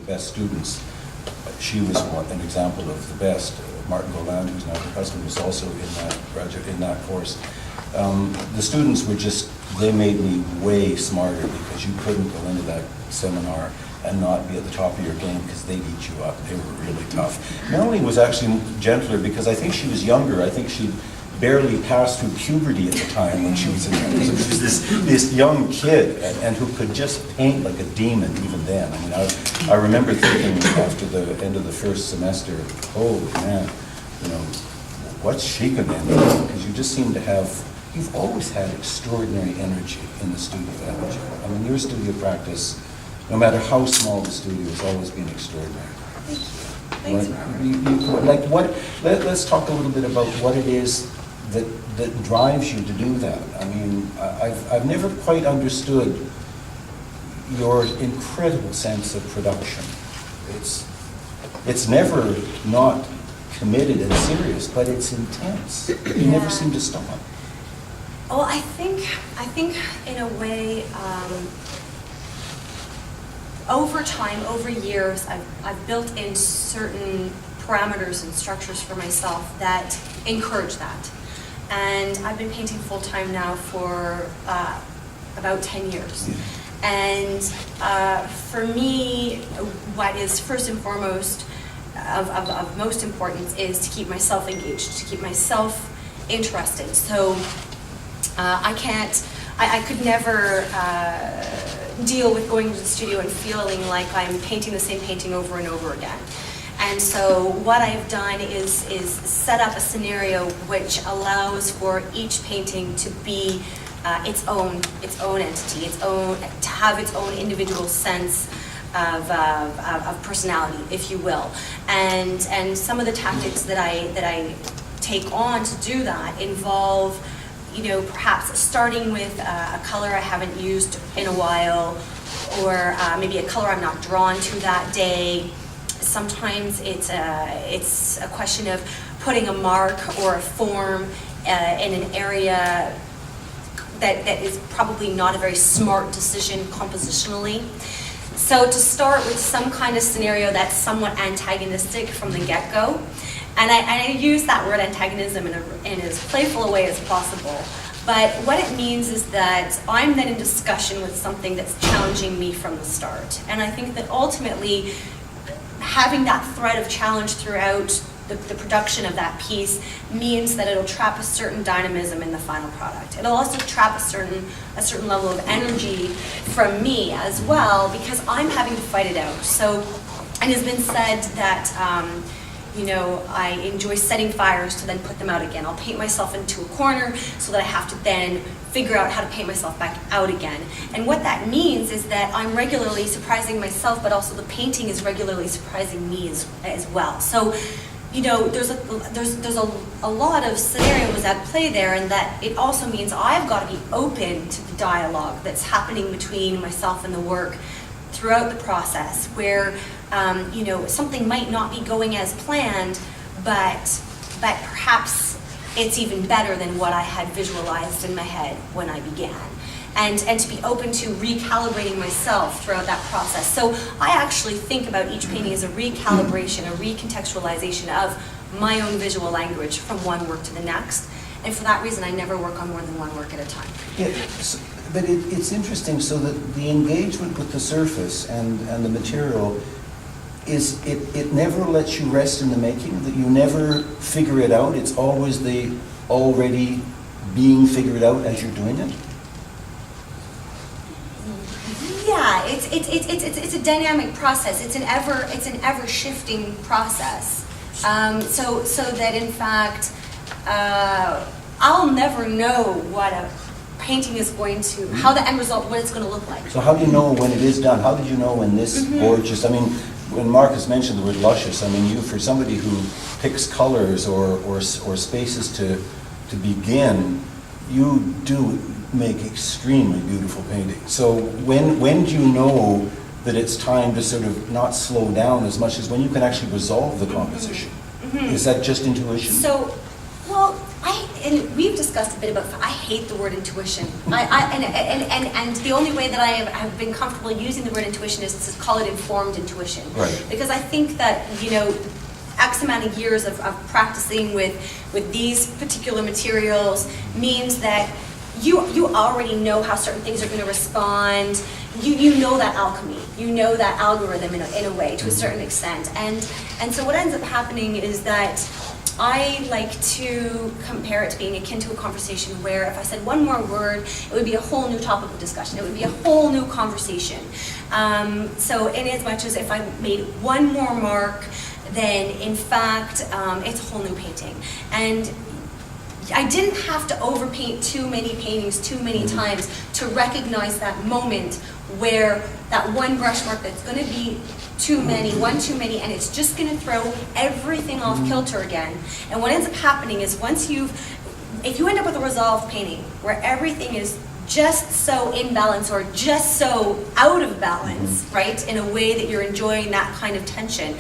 best students. She was an example of the best. Martin Goland, who's now her husband, was also in that course. The students were just, they made me way smarter, because you couldn't go into that seminar and not be at the top of your game, because they'd eat you up. They were really tough. Melanie was actually gentler, because I think she was younger. I think she barely passed through puberty at the time when she was in there. So she was this young kid, and who could just paint like a demon even then. I mean, I remember thinking after the end of the first semester, oh man, you know, what's she going to end up? Because you just seem to have, you've always had extraordinary energy in the studio energy. I mean, your studio practice, no matter how small the studio, has always been extraordinary. Thanks, Robert. Let's talk a little bit about what it is that drives you to do that. I mean, I've never quite understood your incredible sense of production. It's never not committed and serious, but it's intense. You never seem to stop. Oh, I think in a way, over time, over years, I've built in certain parameters and structures for myself that encourage that. And I've been painting full-time now for about 10 years. And for me, what is first and foremost of most importance is to keep myself engaged, to keep myself interested. So I could never deal with going to the studio and feeling like I'm painting the same painting over and over again. And so what I've done is set up a scenario which allows for each painting to be its own entity, to have its own individual sense of personality, if you will. And some of the tactics that I take on to do that involve, you know, perhaps starting with a color I haven't used in a while, or maybe a color I'm not drawn to that day. Sometimes it's a question of putting a mark or a form in an area that is probably not a very smart decision compositionally. So to start with some kind of scenario that's somewhat antagonistic from the get-go, and I use that word antagonism in as playful a way as possible. But what it means is that I'm then in discussion with something that's challenging me from the start. And I think that ultimately, having that thread of challenge throughout the production of that piece means that it'll trap a certain dynamism in the final product. It'll also trap a certain level of energy from me as well, because I'm having to fight it out. So it has been said that you know, I enjoy setting fires to then put them out again. I'll paint myself into a corner so that I have to then figure out how to paint myself back out again. And what that means is that I'm regularly surprising myself, but also the painting is regularly surprising me as well. So, you know, there's a lot of scenarios at play there, and that it also means I've got to be open to the dialogue that's happening between myself and the work throughout the process, where you know, something might not be going as planned, but perhaps it's even better than what I had visualized in my head when I began. And to be open to recalibrating myself throughout that process. So I actually think about each painting as a recalibration, a recontextualization of my own visual language from one work to the next. And for that reason, I never work on more than one work at a time. Yeah, but it's interesting, so that the engagement with the surface and the material is, it never lets you rest in the making, that you never figure it out. It's always the already being figured out as you're doing it. Yeah, it's a dynamic process. It's an ever shifting process. So that in fact, I'll never know what a painting is going to, how the end result, what it's going to look like. So how do you know when it is done? How did you know when this gorgeous, I mean, when Marcus mentioned the word luscious, I mean, you, for somebody who picks colors or spaces to begin, you do make extremely beautiful paintings. So when do you know that it's time to sort of not slow down as much as when you can actually resolve the composition? Is that just intuition? So, well, and we've discussed a bit about, I hate the word intuition. And the only way that I have been comfortable using the word intuition is to call it informed intuition. Right. Because I think that, X amount of years of practicing with these particular materials means that you already know how certain things are going to respond. You know that alchemy, you know that algorithm in a way, to a certain extent. And so what ends up happening is that I like to compare it to being akin to a conversation where if I said one more word, it would be a whole new topic of discussion. It would be a whole new conversation. So in as much as if I made one more mark, then in fact, it's a whole new painting. And I didn't have to overpaint too many paintings too many times to recognize that moment where that one brush mark that's going to be one too many, and it's just going to throw everything off kilter again. And what ends up happening is if you end up with a resolved painting where everything is just so in balance or just so out of balance, right, in a way that you're enjoying that kind of tension,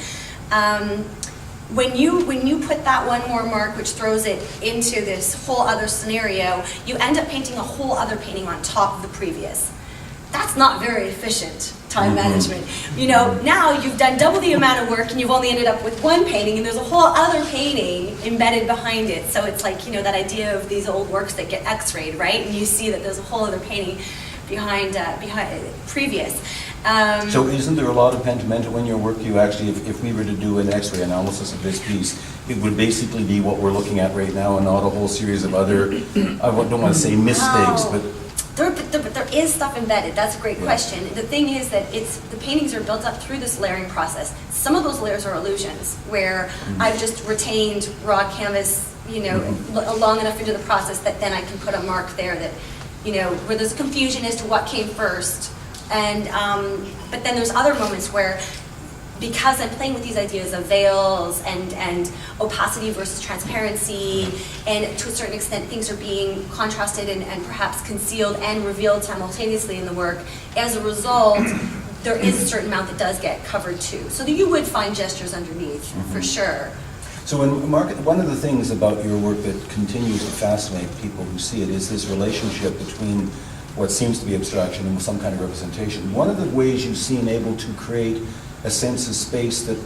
when you put that one more mark, which throws it into this whole other scenario, you end up painting a whole other painting on top of the previous. That's not very efficient time management. Now you've done double the amount of work and you've only ended up with one painting, and there's a whole other painting embedded behind it. So it's like, that idea of these old works that get x-rayed, right? And you see that there's a whole other painting behind previous. So isn't there a lot of pentimento in your work? You actually, if we were to do an X-ray analysis of this piece, it would basically be what we're looking at right now, and not a whole series of other, I don't want to say mistakes, but... There is stuff embedded. That's a great question. The thing is that the paintings are built up through this layering process. Some of those layers are illusions, where I've just retained raw canvas, long enough into the process that then I can put a mark there that, where there's confusion as to what came first. And but then there's other moments where, because I'm playing with these ideas of veils and opacity versus transparency, and to a certain extent things are being contrasted and perhaps concealed and revealed simultaneously in the work, as a result, there is a certain amount that does get covered too. So that you would find gestures underneath, for sure. So Mark, one of the things about your work that continues to fascinate people who see it is this relationship between what seems to be abstraction and some kind of representation. One of the ways you seem able to create a sense of space that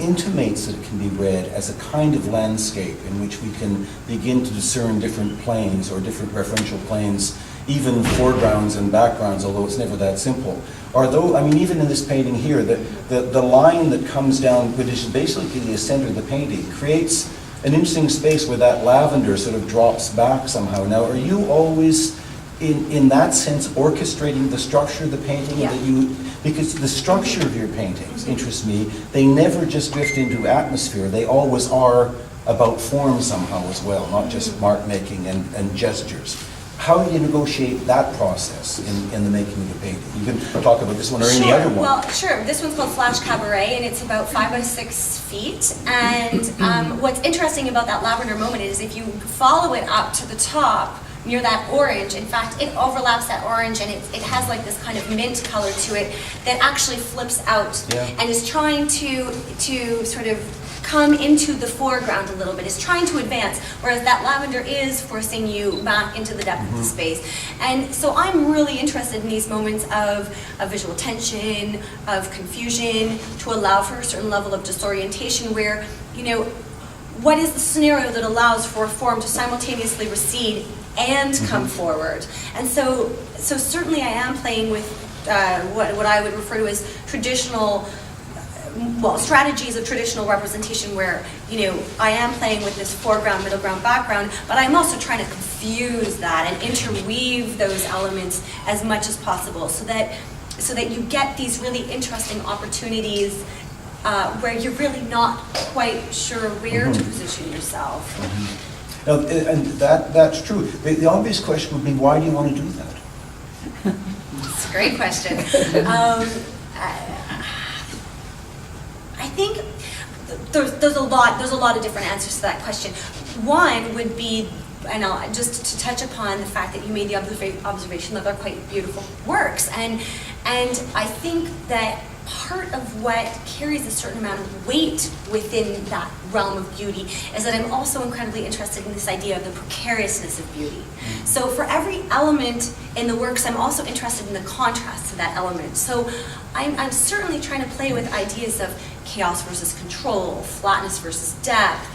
intimates that it can be read as a kind of landscape in which we can begin to discern different planes or different referential planes, even foregrounds and backgrounds, although it's never that simple. Even in this painting here, the line that comes down, which is basically the center of the painting, creates an interesting space where that lavender sort of drops back somehow. Now, are you always, in that sense, orchestrating the structure of the painting? Yeah. Because the structure of your paintings interests me. They never just drift into atmosphere. They always are about form somehow as well, not just mark making and gestures. How do you negotiate that process in the making of the painting? You can talk about this one or any other one. Well, sure. This one's called Flash Cabaret, and it's about 5 by 6 feet. And what's interesting about that lavender moment is if you follow it up to the top, near that orange, in fact, it overlaps that orange, and it has like this kind of mint color to it that actually flips out and is trying to sort of come into the foreground a little bit, is trying to advance, whereas that lavender is forcing you back into the depth of the space. And so I'm really interested in these moments of visual tension, of confusion, to allow for a certain level of disorientation where, what is the scenario that allows for a form to simultaneously recede and come forward? And so certainly I am playing with what I would refer to as traditional, strategies of traditional representation where, I am playing with this foreground, middle ground, background, but I'm also trying to confuse that and interweave those elements as much as possible so that you get these really interesting opportunities where you're really not quite sure where to position yourself. Now, and that's true. The obvious question would be, why do you want to do that? It's a great question. I think there's a lot of different answers to that question. One would be, and just to touch upon the fact that you made the observation that they're quite beautiful works, and I think that part of what carries a certain amount of weight within that realm of beauty is that I'm also incredibly interested in this idea of the precariousness of beauty. So for every element in the works, I'm also interested in the contrast to that element. So I'm certainly trying to play with ideas of chaos versus control, flatness versus depth,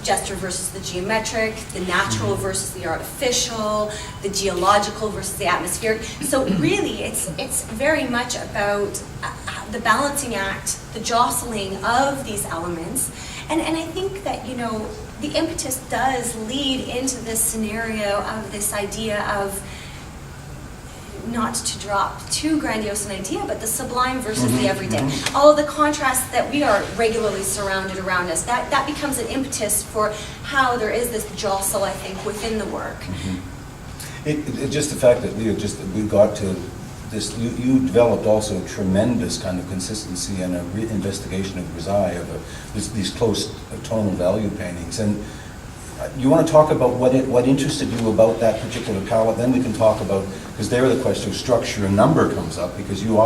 gesture versus the geometric, the natural versus the artificial, the geological versus the atmospheric. So really, it's very much about the balancing act, the jostling of these elements. And I think that, you know, the impetus does lead into this scenario of this idea of, not to drop too grandiose an idea, but the sublime versus the everyday. All of the contrasts that we are regularly surrounded around us, that becomes an impetus for how there is this jostle, I think, within the work. Just the fact that we got to this, you developed also a tremendous kind of consistency and a investigation of grisaille, of these close tonal value paintings. And you want to talk about what interested you about that particular palette? Then we can talk about, because there the question of structure and number comes up, because you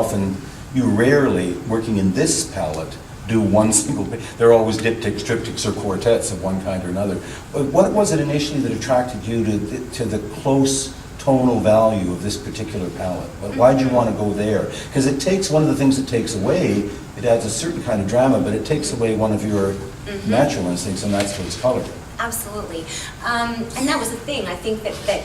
rarely, working in this palette, do one single, they're always diptychs, triptychs, or quartets of one kind or another. But what was it initially that attracted you to the close tonal value of this particular palette? Why did you want to go there? Because it takes, one of the things it takes away, it adds a certain kind of drama, but it takes away one of your natural instincts, and that's what's color. Absolutely. And that was the thing. I think that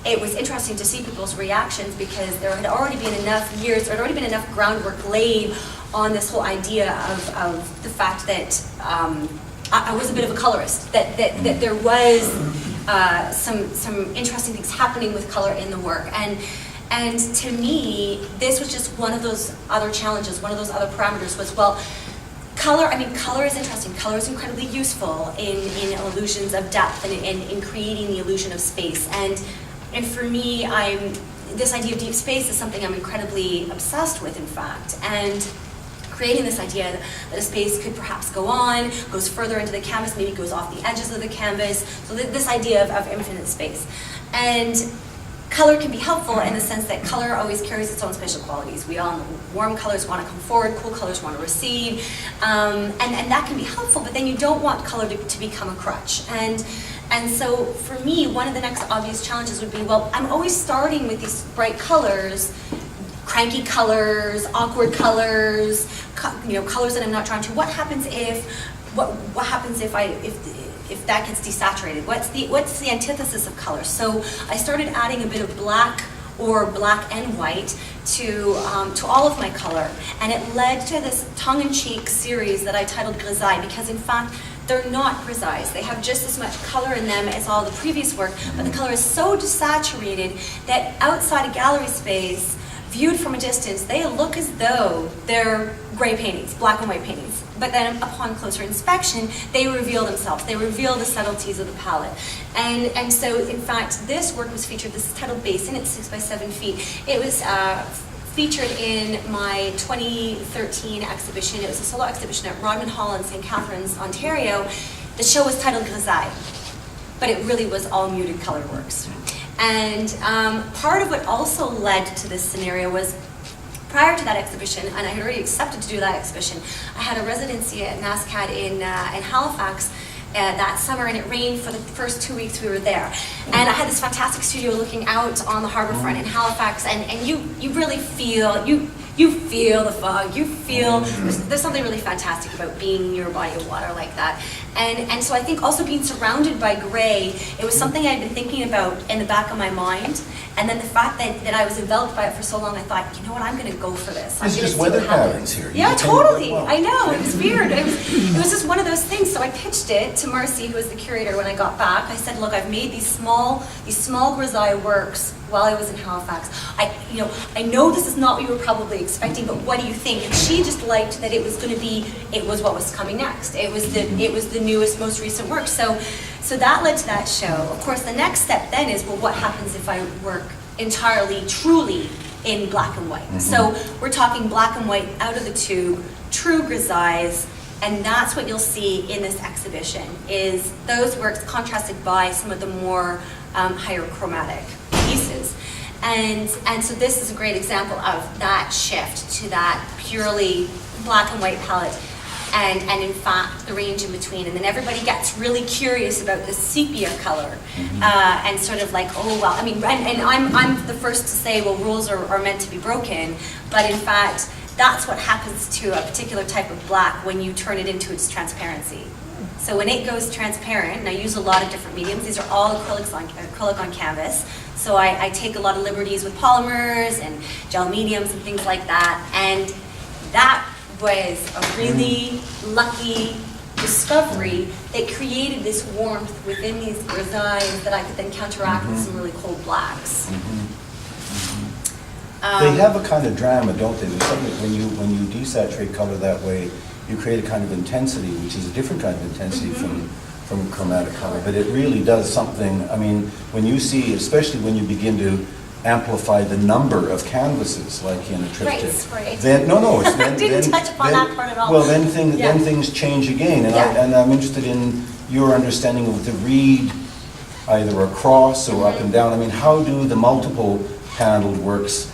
it was interesting to see people's reactions, because there had already been enough years, there had already been enough groundwork laid on this whole idea of the fact that I was a bit of a colorist, that there was some interesting things happening with color in the work. And to me, this was just one of those other challenges, one of those other parameters was, well, color is interesting. Color is incredibly useful in illusions of depth and in creating the illusion of space. And for me, this idea of deep space is something I'm incredibly obsessed with, in fact. And creating this idea that a space could perhaps go on, goes further into the canvas, maybe goes off the edges of the canvas. So this idea of infinite space. And color can be helpful in the sense that color always carries its own spatial qualities. We all know warm colors want to come forward, cool colors want to recede, and that can be helpful, but then you don't want color to become a crutch. And so for me, one of the next obvious challenges would be, well, I'm always starting with these bright colors, cranky colors, awkward colors, colors that I'm not drawn to. What happens if that gets desaturated? What's the antithesis of color? So I started adding a bit of black or black and white to all of my color, and it led to this tongue-in-cheek series that I titled Grisaille, because in fact they're not grisailles. They have just as much color in them as all the previous work, but the color is so desaturated that outside a gallery space, viewed from a distance, they look as though they're gray paintings, black and white paintings. But then upon closer inspection, they reveal themselves. They reveal the subtleties of the palette. And so, in fact, this work was featured, this is titled Basin, it's 6 by 7 feet. It was featured in my 2013 exhibition. It was a solo exhibition at Rodman Hall in St. Catharines, Ontario. The show was titled Grisaille, but it really was all muted color works. And part of what also led to this scenario was, prior to that exhibition, and I had already accepted to do that exhibition, I had a residency at NASCAD in Halifax that summer, and it rained for the first 2 weeks we were there. And I had this fantastic studio looking out on the harbor front in Halifax, and you really feel, you feel the fog, you feel, there's something really fantastic about being near a body of water like that. And so I think also being surrounded by gray, it was something I'd been thinking about in the back of my mind. And then the fact that I was enveloped by it for so long, I thought, you know what, I'm going to go for this. It's just weather patterns here. Yeah, totally. I know, it was weird. It was just one of those things. So I pitched it to Marcy, who was the curator, when I got back. I said, look, I've made these small grisaille works while I was in Halifax. I know this is not what you were probably expecting, but what do you think? And she just liked that it was what was coming next. It was the newest, most recent work. So that led to that show. Of course, the next step then is, well, what happens if I work entirely, truly in black and white? So we're talking black and white, out of the tube, true grisailles, and that's what you'll see in this exhibition, is those works contrasted by some of the more higher chromatic pieces. And so this is a great example of that shift to that purely black and white palette. And in fact, the range in between. And then everybody gets really curious about the sepia color, and sort of like, oh, well, I mean, and I'm the first to say, well, rules are meant to be broken, but in fact, that's what happens to a particular type of black when you turn it into its transparency. So when it goes transparent, and I use a lot of different mediums, these are all acrylic on canvas, so I take a lot of liberties with polymers and gel mediums and things like that, and that was a really lucky discovery that created this warmth within these grisailles that I could then counteract with some really cold blacks. They have a kind of drama, don't they? There's something when you desaturate color that way, you create a kind of intensity, which is a different kind of intensity from chromatic color. But it really does something. I mean, when you see, especially when you begin to amplify the number of canvases, like in a triptych. Right. Then I didn't touch upon that part at all. Well, then things change again, and I'm interested in your understanding of the read, either across or up and down. I mean, how do the multiple paneled works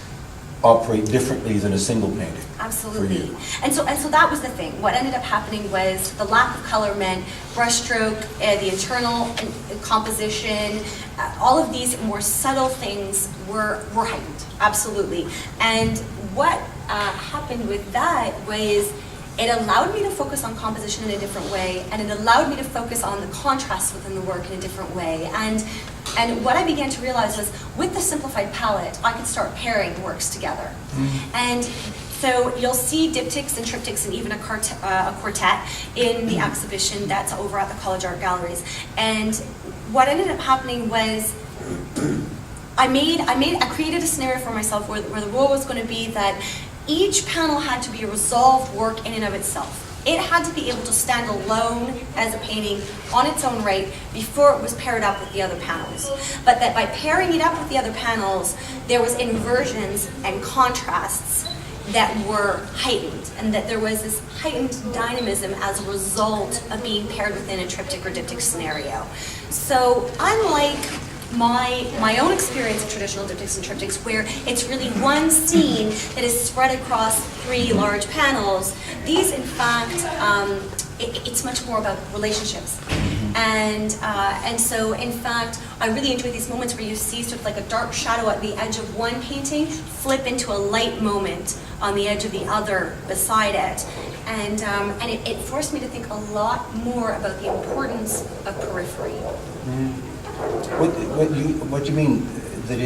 operate differently than a single painting? Absolutely. And so that was the thing. What ended up happening was the lack of color meant brushstroke, the internal composition, all of these more subtle things were heightened, absolutely. And what happened with that was it allowed me to focus on composition in a different way, and it allowed me to focus on the contrast within the work in a different way. And what I began to realize was, with the simplified palette, I could start pairing works together. And so you'll see diptychs and triptychs and even a quartet in the exhibition that's over at the College Art Galleries. And what ended up happening was I created a scenario for myself where the rule was going to be that each panel had to be a resolved work in and of itself. It had to be able to stand alone as a painting on its own right before it was paired up with the other panels. But that by pairing it up with the other panels, there was inversions and contrasts that were heightened, and that there was this heightened dynamism as a result of being paired within a triptych or diptych scenario. So unlike my own experience of traditional diptychs and triptychs, where it's really one scene that is spread across 3 large panels, these in fact, it's much more about relationships. And so in fact, I really enjoy these moments where you see sort of like a dark shadow at the edge of one painting flip into a light moment on the edge of the other beside it. And it forced me to think a lot more about the importance of periphery. What do you mean? That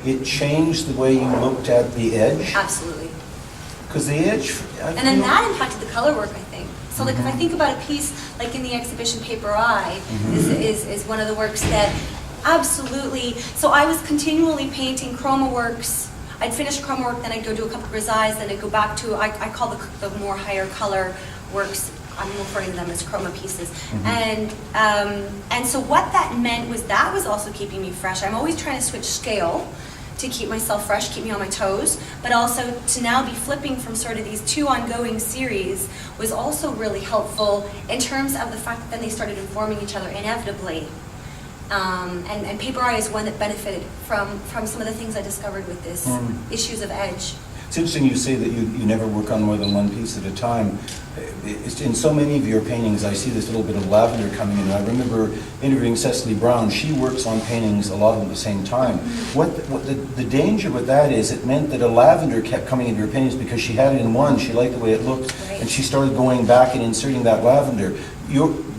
it changed the way you looked at the edge? Absolutely. Because the edge... And then that impacted the color work, I think. So like if I think about a piece like in the exhibition Paper Eye, is one of the works that absolutely... So I was continually painting chroma works. I'd finish chroma work, then I'd go do a couple of grisailles, then I'd go back to, I call the more higher color works, I'm referring to them as chroma pieces. And so what that meant was that was also keeping me fresh. I'm always trying to switch scale to keep myself fresh, keep me on my toes, but also to now be flipping from sort of these 2 ongoing series was also really helpful in terms of the fact that then they started informing each other inevitably. And Paper Eye is one that benefited from some of the things I discovered with this issues of edge. It's interesting you say that you never work on more than one piece at a time. In so many of your paintings, I see this little bit of lavender coming in. I remember interviewing Cecily Brown. She works on paintings, a lot of them at the same time. What the danger with that is, it meant that a lavender kept coming into her paintings because she had it in one, she liked the way it looked, and she started going back and inserting that lavender.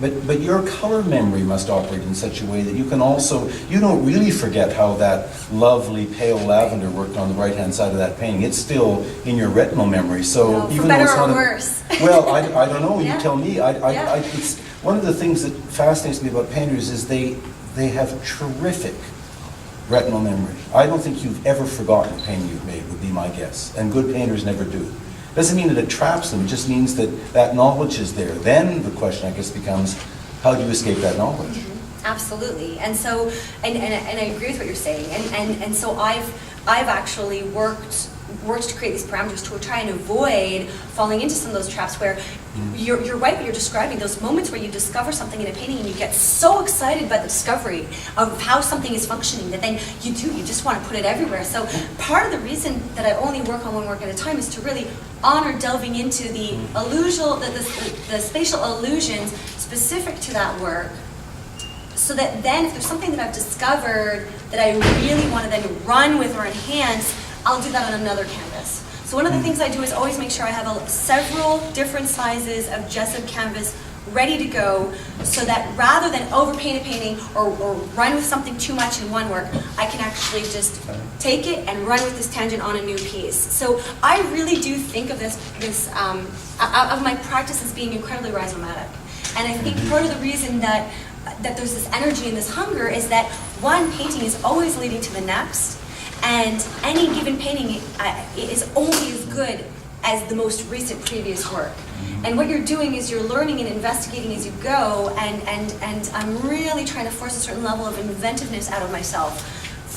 But your color memory must operate in such a way that you can also, you don't really forget how that lovely pale lavender worked on the right-hand side of that painting. It's still in your retinal memory. So no, even for though it's better not or worse. Well, I don't know. You tell me. Yeah. It's one of the things that fascinates me about painters is they have terrific retinal memory. I don't think you've ever forgotten a painting you've made, would be my guess. And good painters never do. Doesn't mean that it traps them. It just means that that knowledge is there. Then the question, I guess, becomes, how do you escape that knowledge? Absolutely. And so, and I agree with what you're saying. And so I've I've actually worked to create these parameters to try and avoid falling into some of those traps where you're right what you're describing, those moments where you discover something in a painting and you get so excited by the discovery of how something is functioning that then you just want to put it everywhere. So part of the reason that I only work on one work at a time is to really honor delving into the the spatial illusions specific to that work, so that then if there's something that I've discovered that I really want to then run with or enhance, I'll do that on another canvas. So one of the things I do is always make sure I have several different sizes of gesso canvas ready to go, so that rather than overpaint a painting or run with something too much in one work, I can actually just take it and run with this tangent on a new piece. So I really do think of this of my practice as being incredibly rhizomatic. And I think part of the reason that there's this energy and this hunger is that one painting is always leading to the next, and any given painting is only as good as the most recent previous work. And what you're doing is you're learning and investigating as you go, and I'm really trying to force a certain level of inventiveness out of myself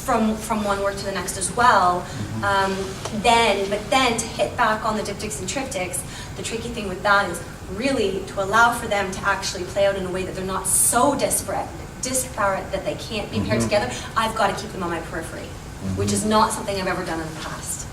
from one work to the next as well. But then to hit back on the diptychs and triptychs, the tricky thing with that is really to allow for them to actually play out in a way that they're not so disparate that they can't be paired together. I've got to keep them on my periphery, which is not something I've ever done in the past.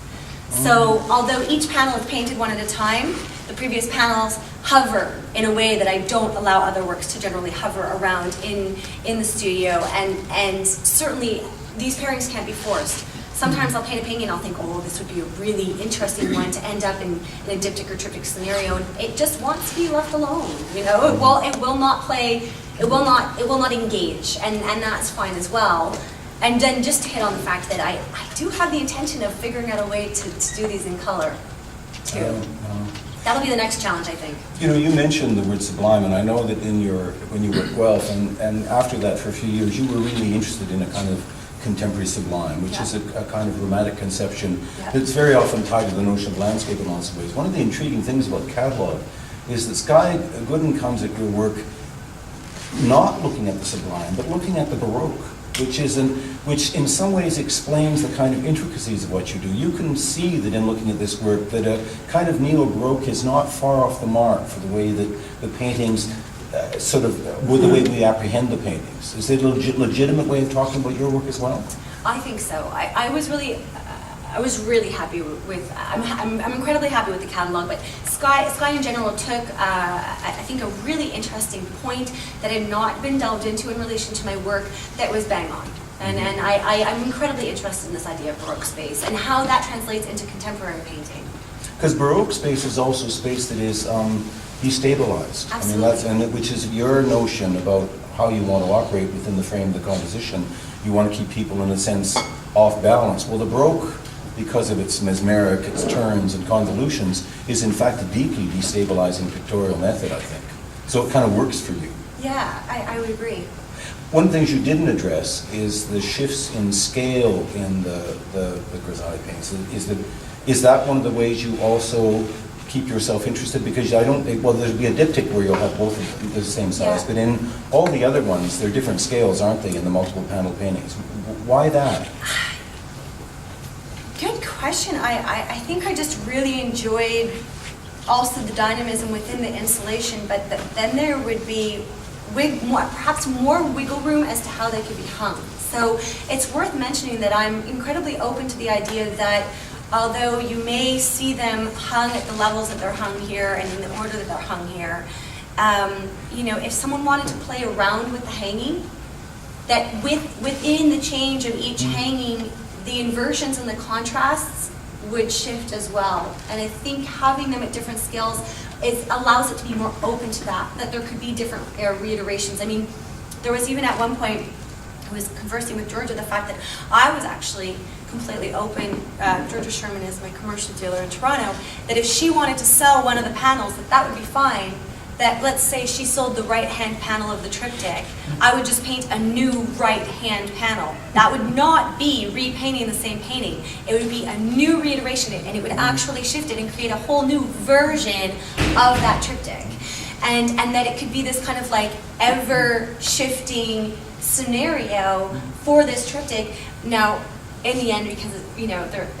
So although each panel is painted one at a time, the previous panels hover in a way that I don't allow other works to generally hover around in the studio, and certainly these pairings can't be forced. Sometimes I'll paint a painting and I'll think, oh, this would be a really interesting one to end up in a diptych or triptych scenario, and it just wants to be left alone. You know, it will not play, it will not engage, and that's fine as well. And then just to hit on the fact that I do have the intention of figuring out a way to do these in color too. That'll be the next challenge, I think. You know, you mentioned the word sublime, and I know that when you were at Guelph, and after that for a few years, you were really interested in a kind of contemporary sublime, which is a kind of romantic conception that's very often tied to the notion of landscape in lots of ways. One of the intriguing things about the catalogue is that Skye Gooden comes at your work not looking at the sublime, but looking at the Baroque, which in some ways explains the kind of intricacies of what you do. You can see that in looking at this work that a kind of neo-Baroque is not far off the mark for the way that the paintings the way we apprehend the paintings. Is it a legitimate way of talking about your work as well? I think so. I was really happy with. I'm incredibly happy with the catalog. But Skye in general took I think a really interesting point that had not been delved into in relation to my work that was bang on. And I'm incredibly interested in this idea of Baroque space and how that translates into contemporary painting. Because Baroque space is also space that is destabilized. Absolutely. I mean, which is your notion about how you want to operate within the frame of the composition. You want to keep people, in a sense, off balance. Well, the Baroque, because of its mesmeric, its turns and convolutions, is in fact a deeply destabilizing pictorial method, I think. So it kind of works for you. Yeah, I would agree. One of the things you didn't address is the shifts in scale in the grisaille paints. Is that one of the ways you also keep yourself interested? Because there'll be a diptych where you'll have both of them the same size, but in all the other ones, they're different scales, aren't they, in the multiple panel paintings? Why that? Good question. I think I just really enjoyed also the dynamism within the installation, but then there would be perhaps more wiggle room as to how they could be hung. So it's worth mentioning that I'm incredibly open to the idea that although you may see them hung at the levels that they're hung here and in the order that they're hung here, if someone wanted to play around with the hanging, that within the change of each hanging, the inversions and the contrasts would shift as well. And I think having them at different scales allows it to be more open to that there could be different reiterations. I mean, there was even at one point, I was conversing with Georgia, the fact that I was actually completely open, Georgia Sherman is my commercial dealer in Toronto, that if she wanted to sell one of the panels, that would be fine. That let's say she sold the right-hand panel of the triptych, I would just paint a new right-hand panel. That would not be repainting the same painting. It would be a new reiteration, and it would actually shift it and create a whole new version of that triptych. And that it could be this kind of like ever-shifting scenario for this triptych. Now, in the end, because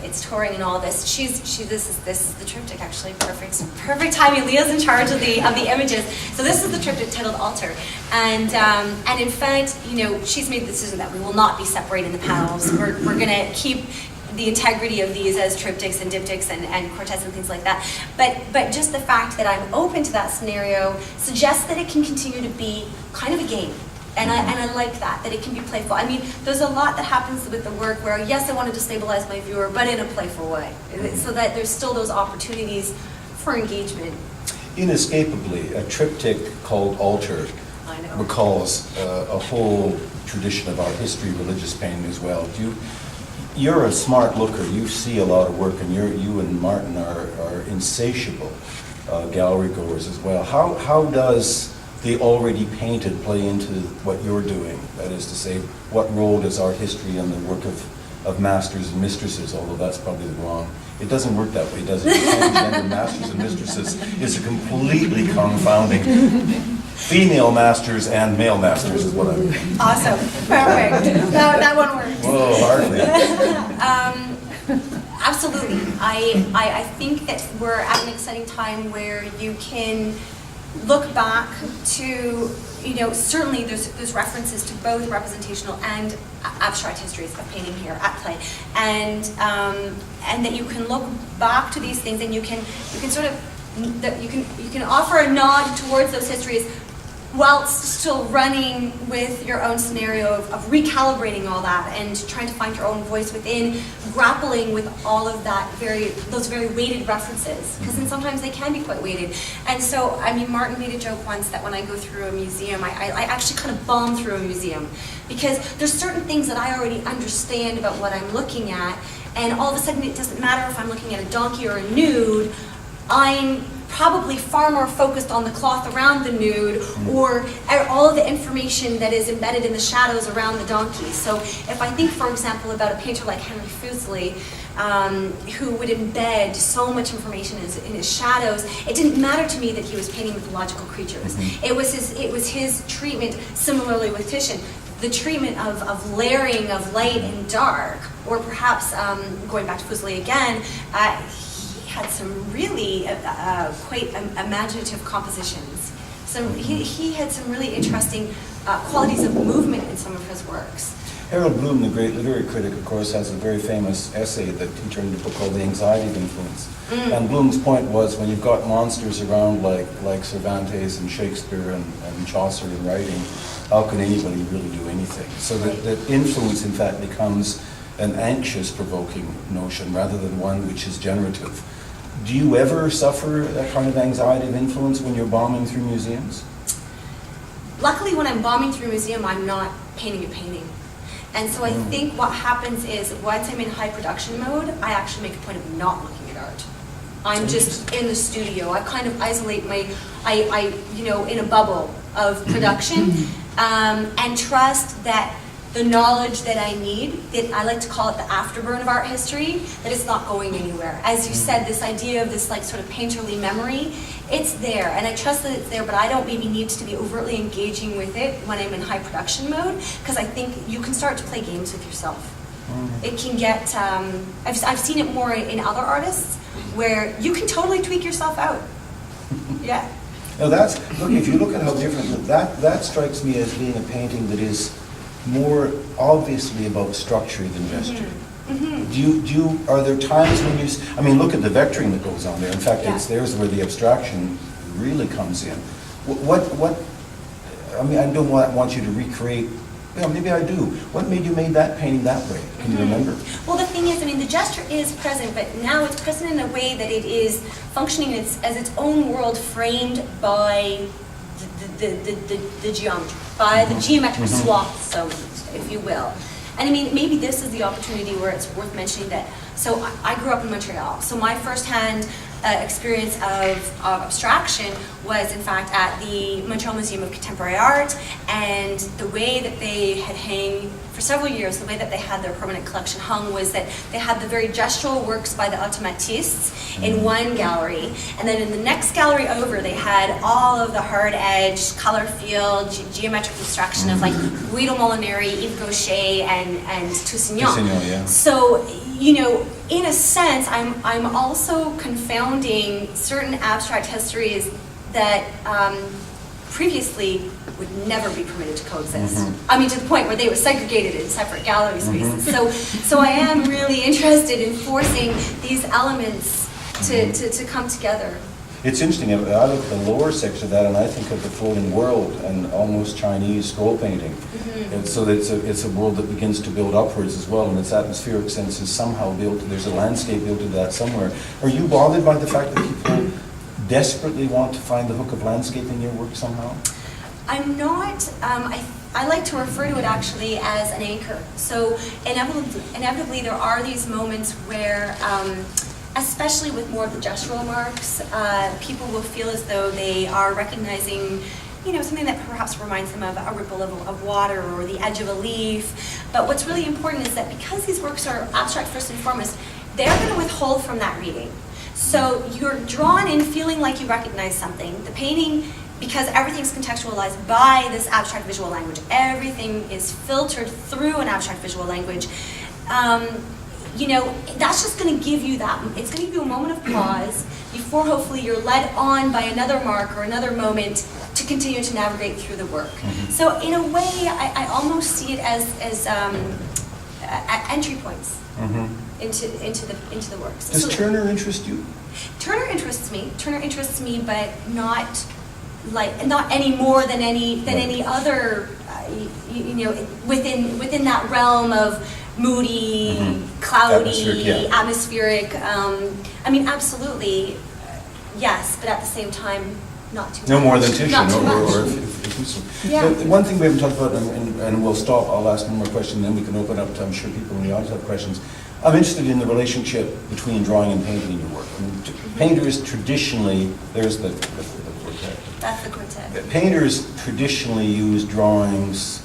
it's touring and all this, this is the triptych actually, perfect timing. Leah's in charge of the images, so this is the triptych titled Altar, and in fact, she's made the decision that we will not be separating the panels. We're going to keep the integrity of these as triptychs and diptychs and quartets and things like that. But just the fact that I'm open to that scenario suggests that it can continue to be kind of a game. And I like that it can be playful. I mean, there's a lot that happens with the work where, yes, I want to destabilize my viewer, but in a playful way, so that there's still those opportunities for engagement. Inescapably, a triptych called Altar recalls a whole tradition of our history, religious painting as well. You're a smart looker. You see a lot of work, and you and Martin are insatiable gallery goers as well. How does the already painted play into what you're doing? That is to say, what role does art history and the work of masters and mistresses, although that's probably the wrong, it doesn't work that way, does it? Transgender masters and mistresses is a completely confounding. Female masters and male masters is what I mean. Awesome, perfect. That one worked. Whoa, hardly. Absolutely. I think that we're at an exciting time where you can look back to, certainly there's references to both representational and abstract histories of painting here at play, and that you can look back to these things, and you can sort of you can offer a nod towards those histories whilst still running with your own scenario of recalibrating all that and trying to find your own voice within, grappling with all of those very weighted references, because then sometimes they can be quite weighted. And so, I mean, Martin made a joke once that when I go through a museum, I actually kind of bomb through a museum, because there's certain things that I already understand about what I'm looking at, and all of a sudden it doesn't matter if I'm looking at a donkey or a nude. I'm probably far more focused on the cloth around the nude, or all of the information that is embedded in the shadows around the donkey. So if I think, for example, about a painter like Henry Fuseli, who would embed so much information in his shadows, it didn't matter to me that he was painting mythological creatures. It was his treatment, similarly with Titian, the treatment of layering of light and dark, or perhaps, going back to Fuseli again, had some really quite imaginative compositions. He had some really interesting qualities of movement in some of his works. Harold Bloom, the great literary critic, of course, has a very famous essay that he turned into a book called The Anxiety of Influence. And Bloom's point was, when you've got monsters around like Cervantes and Shakespeare and Chaucer in writing, how can anybody really do anything? So that influence, in fact, becomes an anxious, provoking notion rather than one which is generative. Do you ever suffer that kind of anxiety of influence when you're bombing through museums? Luckily, when I'm bombing through a museum, I'm not painting a painting. And so I think what happens is, once I'm in high production mode, I actually make a point of not looking at art. I'm just in the studio. I kind of isolate in a bubble of production, and trust that the knowledge that I need, that I like to call it the afterburn of art history, that it's not going anywhere. As you said, this idea of this like sort of painterly memory, it's there, and I trust that it's there, but I don't maybe need to be overtly engaging with it when I'm in high production mode, because I think you can start to play games with yourself. It can get, I've seen it more in other artists, where you can totally tweak yourself out. Yeah. Now look, if you look at how different, that strikes me as being a painting that is more obviously about structure than gesture. Are there times when I mean, look at the vectoring that goes on there. In fact, there's where the abstraction really comes in. I mean, I don't want you to recreate, maybe I do. What made you make that painting that way? Can you remember? Well, the thing is, I mean, the gesture is present, but now it's present in a way that it is functioning as its own world, framed by the geometry, by the geometric swath, so if you will. And I mean, maybe this is the opportunity where it's worth mentioning that. So I grew up in Montreal, so my firsthand experience of abstraction was in fact at the Montreal Museum of Contemporary Art, and the way that they had hang for several years, the way that they had their permanent collection hung was that they had the very gestural works by the automatistes in one gallery, and then in the next gallery over, they had all of the hard edge, color field, geometric construction of like Guido Molinari, Yves Gaucher, and Toussaint. Yeah. So, in a sense, I'm also confounding certain abstract histories that previously would never be permitted to coexist. I mean, to the point where they were segregated in separate gallery spaces. So I am really interested in forcing these elements to come together. It's interesting, I look at the lower section of that and I think of the floating world and almost Chinese scroll painting. And so it's a world that begins to build upwards as well, and its atmospheric sense is somehow built, there's a landscape built into that somewhere. Are you bothered by the fact that people desperately want to find the hook of landscape in your work somehow? I'm not, I like to refer to it actually as an anchor. So inevitably there are these moments where, especially with more of the gestural marks, people will feel as though they are recognizing something that perhaps reminds them of a ripple of water or the edge of a leaf. But what's really important is that because these works are abstract first and foremost, they're going to withhold from that reading. So you're drawn in feeling like you recognize something. The painting, because everything's contextualized by this abstract visual language, everything is filtered through an abstract visual language, that's just going to give you that. It's going to give you a moment of pause before hopefully you're led on by another mark or another moment to continue to navigate through the work. So in a way, I almost see it as entry points into the works. Does Turner interest you? Turner interests me, but not any more than any other. Within that realm of moody, cloudy, atmospheric. I mean, absolutely, yes, but at the same time, not too much. No more than Titian, or yeah. One thing we haven't talked about, and we'll stop, I'll ask one more question, then we can open up to, I'm sure people in the audience have questions. I'm interested in the relationship between drawing and painting in your work. I mean, painters traditionally, there's the quartet. That's the quartet. Painters traditionally use drawings.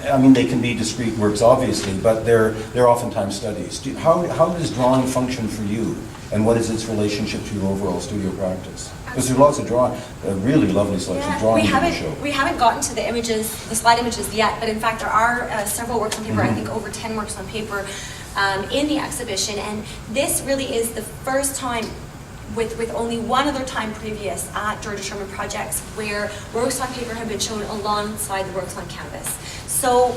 I mean, they can be discrete works, obviously, but they're oftentimes studies. How does drawing function for you, and what is its relationship to your overall studio practice? Because there's lots of drawing, a really lovely selection of drawing in the show. We haven't gotten to the images, the slide images yet, but in fact there are several works on paper, I think over 10 works on paper in the exhibition, and this really is the first time with only one other time previous at Georgia Sherman Projects where works on paper have been shown alongside the works on canvas. So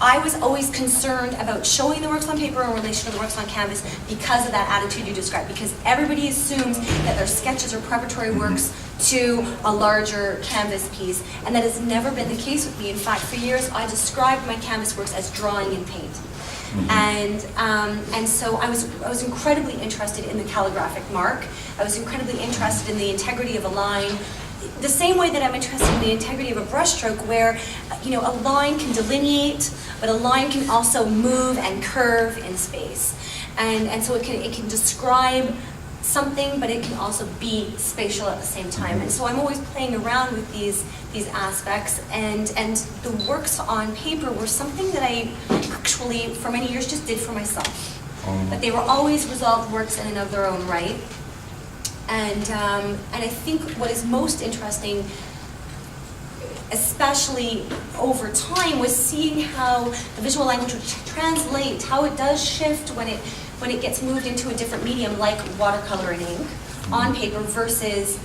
I was always concerned about showing the works on paper in relation to the works on canvas because of that attitude you described, because everybody assumes that their sketches are preparatory works to a larger canvas piece, and that has never been the case with me. In fact, for years I described my canvas works as drawing in paint. And so I was incredibly interested in the calligraphic mark. I was incredibly interested in the integrity of a line, the same way that I'm interested in the integrity of a brushstroke, where a line can delineate, but a line can also move and curve in space, and so it can describe something, but it can also be spatial at the same time. And so I'm always playing around with these aspects, and the works on paper were something that I actually for many years just did for myself. But they were always resolved works in and of their own right. And I think what is most interesting, especially over time, was seeing how the visual language would translate, how it does shift when it gets moved into a different medium like watercolor and ink on paper versus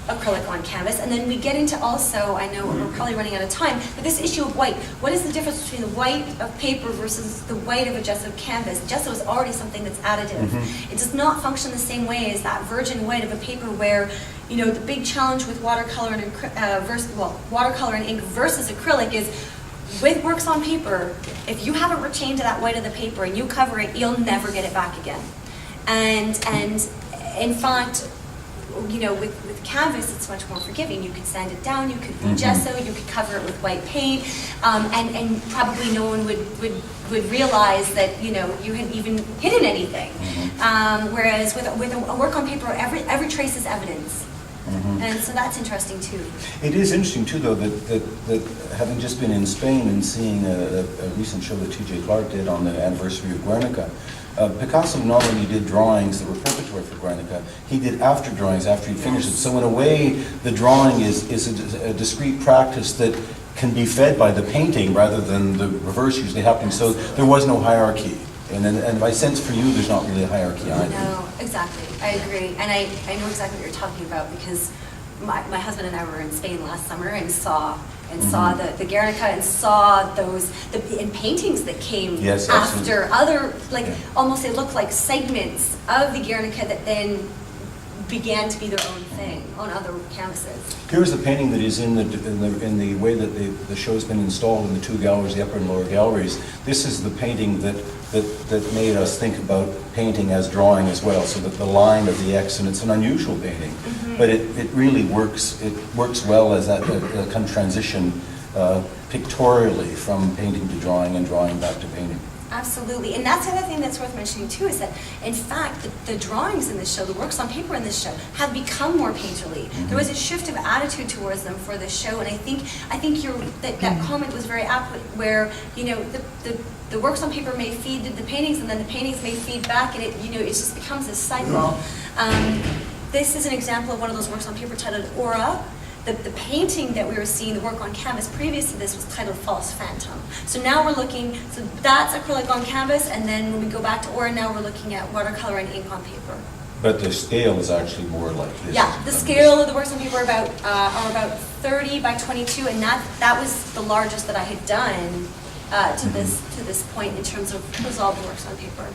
acrylic on canvas. And then we get into also, I know we're probably running out of time, but this issue of white. What is the difference between the white of paper versus the white of a gesso canvas? Gesso is already something that's additive. It does not function the same way as that virgin white of a paper where, the big challenge with watercolor and watercolor and ink versus acrylic is, with works on paper, if you haven't retained that white of the paper and you cover it, you'll never get it back again. And in fact, with canvas, it's much more forgiving. You could sand it down, you could gesso, you could cover it with white paint, and probably no one would realize that you had even hidden anything. Whereas with a work on paper, every trace is evidence. And so that's interesting too. It is interesting too, though, that having just been in Spain and seeing a recent show that T.J. Clark did on the anniversary of Guernica, Picasso not only did drawings that were preparatory for Guernica, he did after drawings after he finished it. So in a way, the drawing is a discrete practice that can be fed by the painting rather than the reverse usually happening. So there was no hierarchy. And I sense for you, there's not really a hierarchy either. No, exactly. I agree. And I know exactly what you're talking about because my husband and I were in Spain last summer and saw the Guernica and saw those in paintings that came after other, almost they look like segments of the Guernica that then began to be their own thing on other canvases. Here's the painting that is in the way that the show's been installed in the two galleries, the upper and lower galleries. This is the painting that made us think about painting as drawing as well. So that the line of the X, and it's an unusual painting, but it really works. It works well as that kind of transition pictorially from painting to drawing and drawing back to painting. Absolutely, and that's the other thing that's worth mentioning too, is that in fact the drawings in this show, the works on paper in this show, have become more painterly. There was a shift of attitude towards them for this show, and I think that comment was very apt, where the works on paper may feed the paintings, and then the paintings may feed back, and it just becomes this cycle. This is an example of one of those works on paper titled Aura. The painting that we were seeing, the work on canvas previous to this, was titled False Phantom. So now we're looking, so that's acrylic on canvas, and then when we go back to Aura, now we're looking at watercolor and ink on paper. But the scale is actually more like this. Yeah, the scale of the works on paper are about 30 by 22, and that was the largest that I had done to this point in terms of resolved works on paper.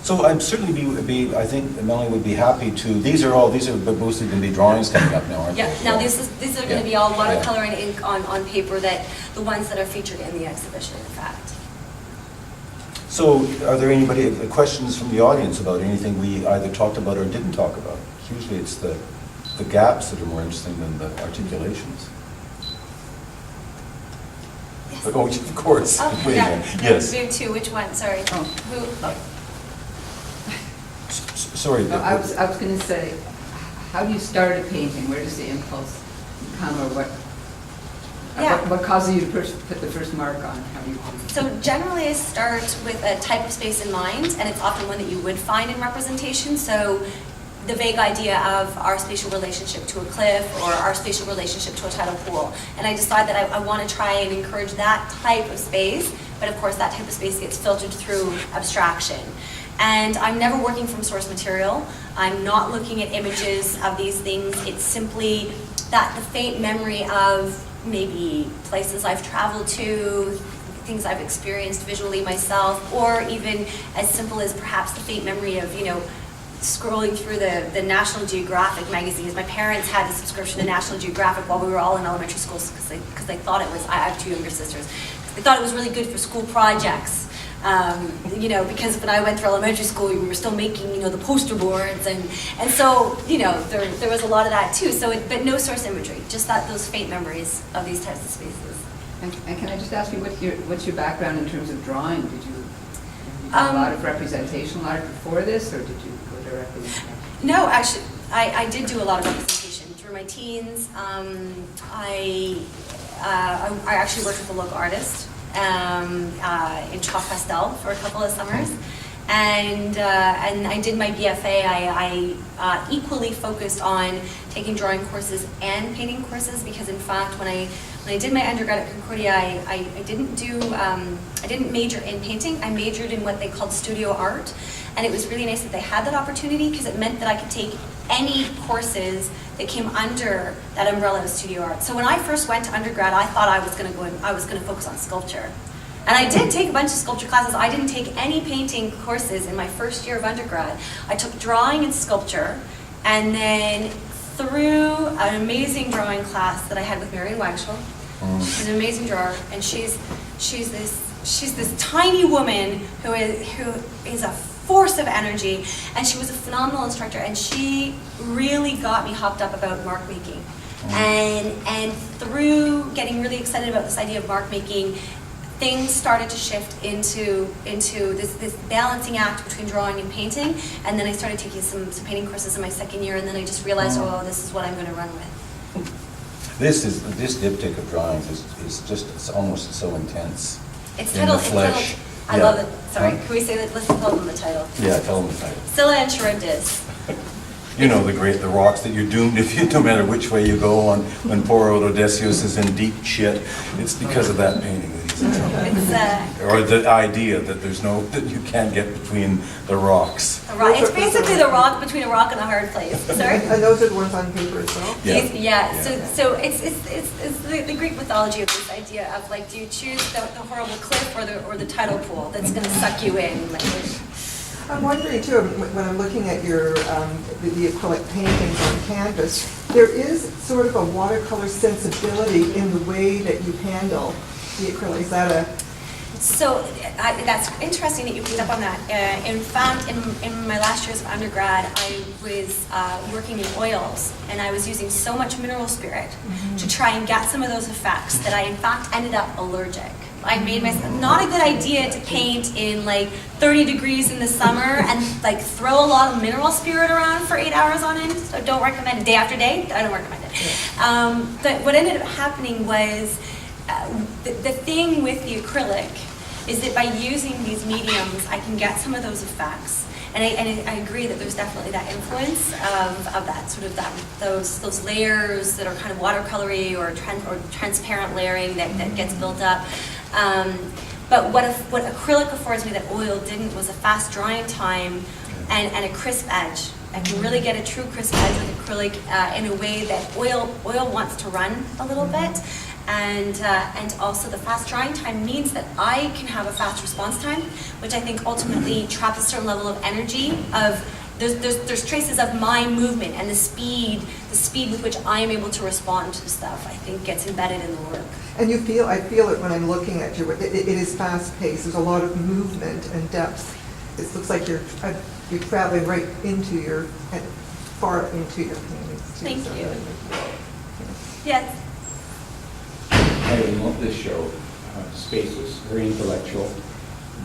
So I'd certainly I think Melanie would be happy to, these are mostly going to be drawings coming up now, aren't they? Yeah, now these are going to be all watercolor and ink on paper, the ones that are featured in the exhibition, in fact. So are there questions from the audience about anything we either talked about or didn't talk about? Usually it's the gaps that are more interesting than the articulations. Yes. But, of course. Oh, yeah. Yes. Move to which one? Sorry. Oh. Who? Oh. Sorry. No, I was going to say, how do you start a painting? Where does the impulse come, or what causes you to put the first mark on? How do you? So generally, I start with a type of space in mind, and it's often one that you would find in representation. So the vague idea of our spatial relationship to a cliff or our spatial relationship to a tidal pool. And I decide that I want to try and encourage that type of space, but of course that type of space gets filtered through abstraction. And I'm never working from source material. I'm not looking at images of these things. It's simply that the faint memory of maybe places I've traveled to, things I've experienced visually myself, or even as simple as perhaps the faint memory of, scrolling through the National Geographic magazines. My parents had a subscription to National Geographic while we were all in elementary school because they thought it was, I have two younger sisters, they thought it was really good for school projects. Because when I went through elementary school, we were still making, the poster boards, and so, there was a lot of that too. So, but no source imagery, just those faint memories of these types of spaces. And can I just ask you, what's your background in terms of drawing? Did you do a lot of representational art before this, or did you go directly? No, actually, I did do a lot of representation through my teens. I actually worked with a local artist in Chalk Pastel for a couple of summers, and I did my BFA. I equally focused on taking drawing courses and painting courses, because in fact when I did my undergrad at Concordia, I didn't major in painting. I majored in what they called studio art, and it was really nice that they had that opportunity, because it meant that I could take any courses that came under that umbrella of studio art. So when I first went to undergrad, I thought I was going to focus on sculpture. And I did take a bunch of sculpture classes. I didn't take any painting courses in my first year of undergrad. I took drawing and sculpture, and then through an amazing drawing class that I had with Marion Wagshall. She's an amazing drawer, and she's this tiny woman who is a force of energy, and she was a phenomenal instructor, and she really got me hopped up about mark making. And through getting really excited about this idea of mark making, things started to shift into this balancing act between drawing and painting. And then I started taking some painting courses in my second year, and then I just realized, oh, this is what I'm going to run with. This diptych of drawings is just, it's almost so intense. It's in the titled, flesh. I Yeah. love it. Sorry, Huh? can we say that? Let's tell them the title. Yeah, tell them the title. Scylla and Charybdis. You know the rocks that you're doomed if you, no matter which way you go on, when poor old Odysseus is in deep shit. It's because of that painting that he's in trouble. It's Or the idea that that you can't get between the rocks. a rock. It's basically the rock between a rock and a hard place. Sorry. And those are the ones on paper as well? Yeah. Yeah. So it's the Greek mythology of this idea of like, do you choose the horrible cliff or the tidal pool that's going to suck you in? Like, I'm wondering too, when I'm looking at your, the acrylic paintings on canvas, there is sort of a watercolor sensibility in the way that you handle the acrylic. Is that a... So that's interesting that you picked up on that. In fact, in my last years of undergrad, I was working in oils, and I was using so much mineral spirit to try and get some of those effects that I in fact ended up allergic. I made myself, not a good idea to paint in like 30 degrees in the summer and like throw a lot of mineral spirit around for 8 hours on end. So don't recommend it day after day. I don't recommend it. But what ended up happening was the thing with the acrylic is that by using these mediums, I can get some of those effects. And I agree that there's definitely that influence of that sort of those layers that are kind of watercolory or transparent layering that gets built up. But what acrylic affords me that oil didn't was a fast drying time and a crisp edge. I can really get a true crisp edge with acrylic in a way that oil wants to run a little bit. And also the fast drying time means that I can have a fast response time, which I think ultimately traps a certain level of energy of there's traces of my movement and the speed with which I am able to respond to stuff, I think gets embedded in the work. And I feel it when I'm looking at you. It is fast paced. There's a lot of movement and depth. It looks like you're traveling right into far into your paintings too. Thank So you. really- Yes. I love this show, Spaces, very intellectual,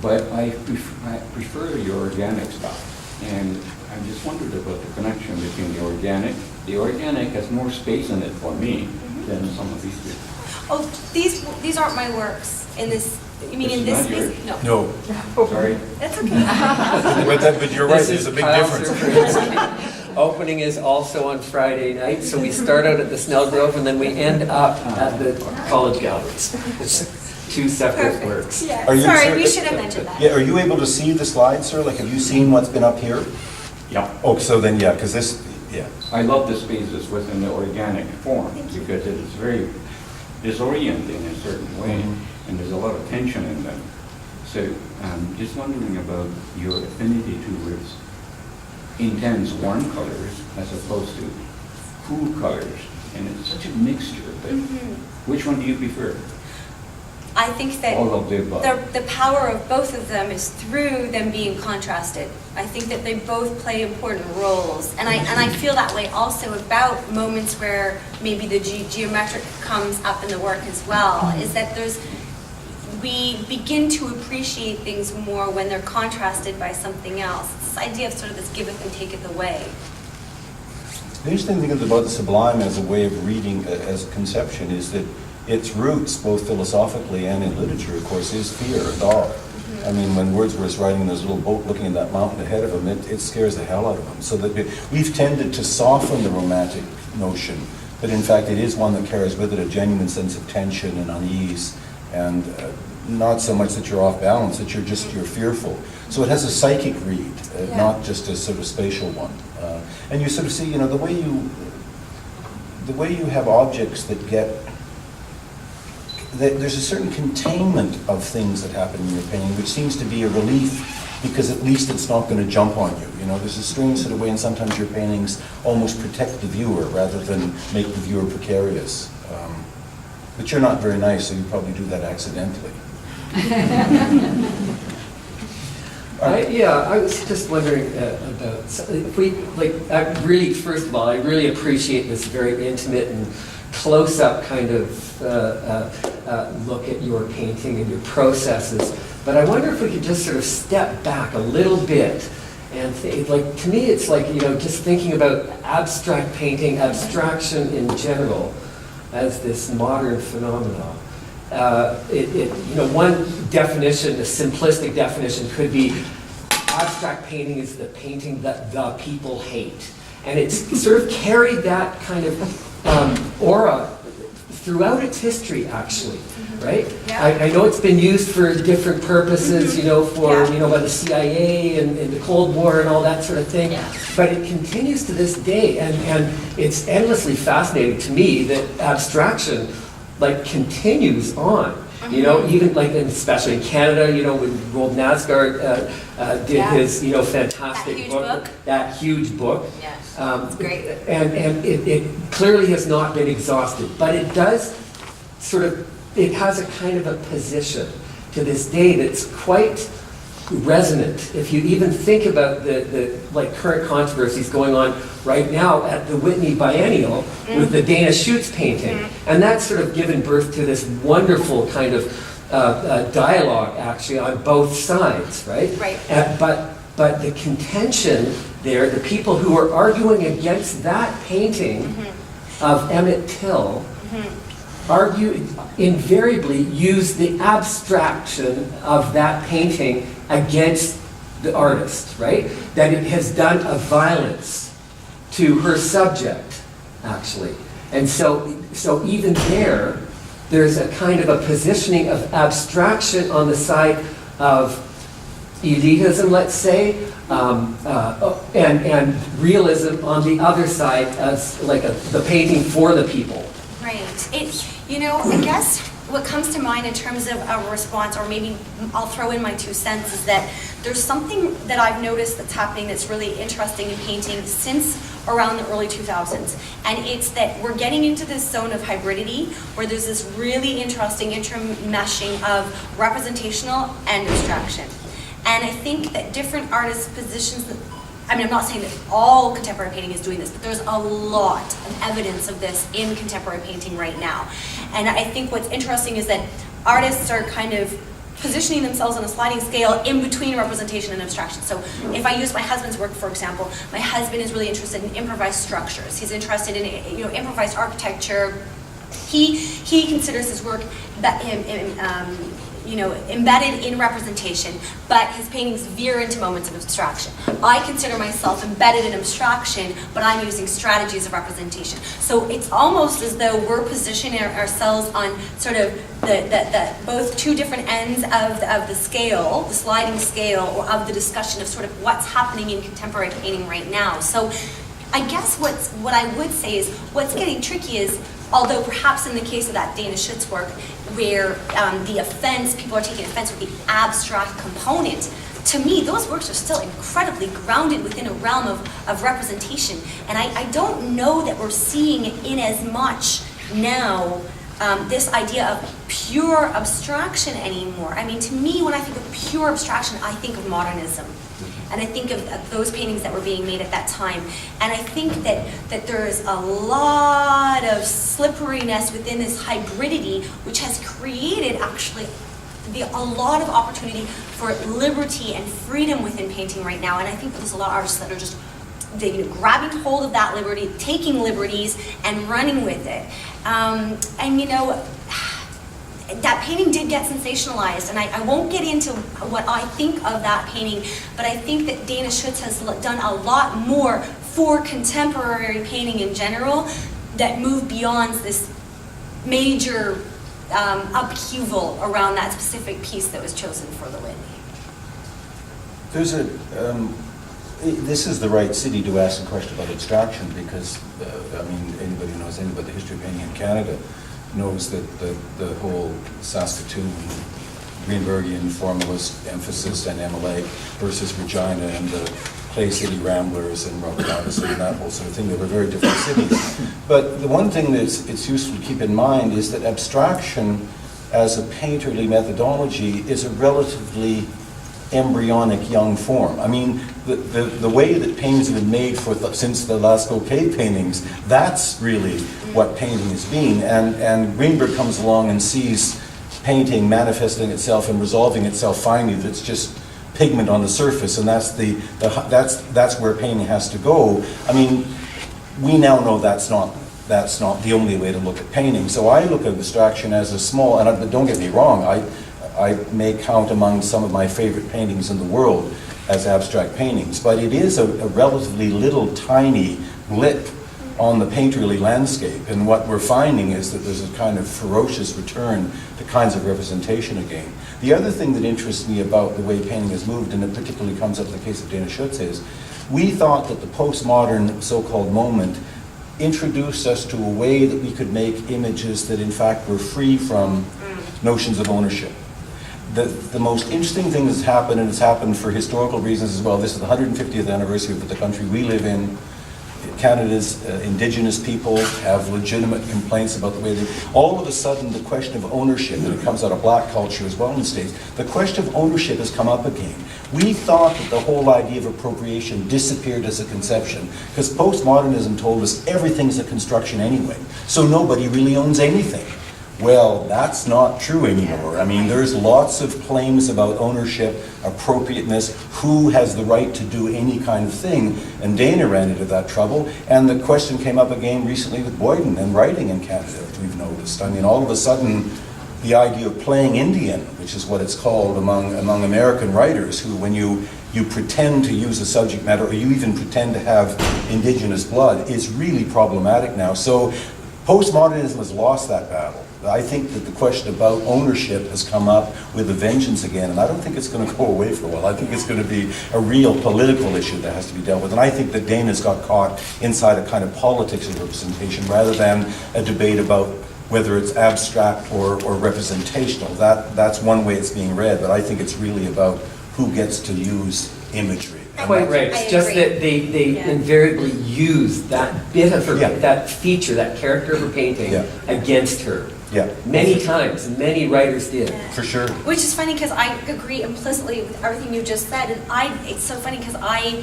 but I prefer your organic stuff. And I just wondered about the connection between the organic. The organic has more space in it for me than some of these two. Oh, these aren't my works in this. You mean This in is this not yours? space? No. No, Sorry. That's okay. but you're right, This there's is a big Kyle's difference. surprise. Opening is also on Friday night, so we start out at the Snell Grove and then we end up at the College Galleries. It's two separate Perfect. works. Yeah. Are you- Sorry, sir- we should have mentioned that. Yeah, are you able to see the slides, sir? Like, have you seen what's been up here? Yeah. Oh, so then, yeah, because this, yeah. I love the spaces within the organic form Thank you. because it is very disorienting in a certain way, and there's a lot of tension in them. So I'm just wondering about your affinity towards intense warm colors as opposed to cool colors, and it's such a mixture. But which one do you prefer? I think that All of the above. the power of both of them is through them being contrasted. I think that they both play important roles, and I feel that way also about moments where maybe the geometric comes up in the work as well. Is that we begin to appreciate things more when they're contrasted by something else. It's this idea of sort of this giveth and taketh away. The interesting thing about the sublime as a way of reading, as a conception, is that its roots, both philosophically and in literature, of course, is fear and awe. I mean, when Wordsworth's riding in his little boat looking at that mountain ahead of him, it scares the hell out of him. So that we've tended to soften the romantic notion, but in fact it is one that carries with it a genuine sense of tension and unease, and not so much that you're off balance, that you're fearful. So it has a psychic read, not just a sort of spatial one. And you sort of see, the way you have objects that get, there's a certain containment of things that happen in your painting, which seems to be a relief, because at least it's not going to jump on you. There's a strange sort of way, and sometimes your paintings almost protect the viewer rather than make the viewer precarious. But you're not very nice, so you probably do that accidentally. I was just wondering about, if we, first of all, I really appreciate this very intimate and close-up kind of look at your painting and your processes. But I wonder if we could just sort of step back a little bit and like, to me, it's like, just thinking about abstract painting, abstraction in general, as this modern phenomenon. One definition, a simplistic definition, could be abstract painting is the painting that the people hate. And it's sort of carried that kind of aura throughout its history, actually, right? Yeah. I know it's been used for different purposes, by the CIA and the Cold War and all that sort of thing. Yeah. But it continues to this day, and it's endlessly fascinating to me that abstraction, like, continues on. Even like, especially in Canada, when Roald Nasgard did his, fantastic that huge book. Yes, it's great. And it clearly has not been exhausted, but it does it has a kind of a position to this day that's quite resonant. If you even think about the current controversies going on right now at the Whitney Biennial with the Dana Schutz painting, and that's sort of given birth to this wonderful kind of dialogue, actually, on both sides, right? Right. But the contention there, the people who are arguing against that painting of Emmett Till, invariably use the abstraction of that painting against the artist, right? That it has done a violence to her subject, actually. And so even there's a kind of a positioning of abstraction on the side of elitism, let's say, and realism on the other side as like the painting for the people. Right. I guess what comes to mind in terms of a response, or maybe I'll throw in my 2 cents, is that there's something that I've noticed that's happening that's really interesting in painting since around the early 2000s. And it's that we're getting into this zone of hybridity where there's this really interesting intermeshing of representational and abstraction. And I think that different artists' positions, I'm not saying that all contemporary painting is doing this, but there's a lot of evidence of this in contemporary painting right now. And I think what's interesting is that artists are kind of positioning themselves on a sliding scale in between representation and abstraction. So if I use my husband's work, for example, my husband is really interested in improvised structures. He's interested in improvised architecture. He considers his work that embedded in representation, but his paintings veer into moments of abstraction. I consider myself embedded in abstraction, but I'm using strategies of representation. So it's almost as though we're positioning ourselves on sort of the both 2 different ends of the scale, the sliding scale, or of the discussion of sort of what's happening in contemporary painting right now. So I guess what I would say is what's getting tricky is, although perhaps in the case of that Dana Schutz work, where people are taking offense with the abstract component, to me, those works are still incredibly grounded within a realm of representation. And I don't know that we're seeing in as much now this idea of pure abstraction anymore. To me, when I think of pure abstraction, I think of modernism. And I think of those paintings that were being made at that time. And I think that there is a lot of slipperiness within this hybridity, which has created actually a lot of opportunity for liberty and freedom within painting right now. And I think that there's a lot of artists that are just grabbing hold of that liberty, taking liberties, and running with it. That painting did get sensationalized, and I won't get into what I think of that painting, but I think that Dana Schutz has done a lot more for contemporary painting in general that move beyond this major upheaval around that specific piece that was chosen for the Whitney. This is the right city to ask a question about abstraction, because, anybody who knows anything about the history of painting in Canada knows that the whole Saskatoon, Greenbergian formalist emphasis and MLA versus Regina and the Clay City Ramblers and Robert Addison and that whole sort of thing, they were very different cities. But the one thing that it's useful to keep in mind is that abstraction as a painterly methodology is a relatively embryonic young form. I mean, the way that paintings have been made since the Lascaux cave paintings, that's really what painting has been. And Greenberg comes along and sees painting manifesting itself and resolving itself finally, that's just pigment on the surface, and that's where painting has to go. I mean, we now know that's not the only way to look at painting. So I look at abstraction as a small, and don't get me wrong, I may count among some of my favorite paintings in the world as abstract paintings, but it is a relatively little tiny blip on the painterly landscape, and what we're finding is that there's a kind of ferocious return to kinds of representation again. The other thing that interests me about the way painting has moved, and it particularly comes up in the case of Dana Schutz, is we thought that the postmodern so-called moment introduced us to a way that we could make images that in fact were free from notions of ownership. The most interesting thing that's happened, and it's happened for historical reasons as well, this is the 150th anniversary of the country we live in. Canada's indigenous people have legitimate complaints about the way they... All of a sudden, the question of ownership, and it comes out of black culture as well in the States, the question of ownership has come up again. We thought that the whole idea of appropriation disappeared as a conception, because postmodernism told us everything's a construction anyway, so nobody really owns anything. Well, that's not true anymore. I mean, there's lots of claims about ownership, appropriateness, who has the right to do any kind of thing, and Dana ran into that trouble, and the question came up again recently with Boyden and writing in Canada, we've noticed. I mean, all of a sudden, the idea of playing Indian, which is what it's called among American writers, who when you pretend to use a subject matter, or you even pretend to have indigenous blood, is really problematic now. So postmodernism has lost that battle. I think that the question about ownership has come up with a vengeance again, and I don't think it's going to go away for a while. I think it's going to be a real political issue that has to be dealt with, and I think that Dana's got caught inside a kind of politics of representation rather than a debate about whether it's abstract or representational. That's one way it's being read, but I think it's really about who gets to use imagery. Quite right. It's just that they invariably use that bit of her, that feature, that character of her painting against her. Yeah. Many times, many writers did. Yeah. For sure. Which is funny because I agree implicitly with everything you just said, and it's so funny because I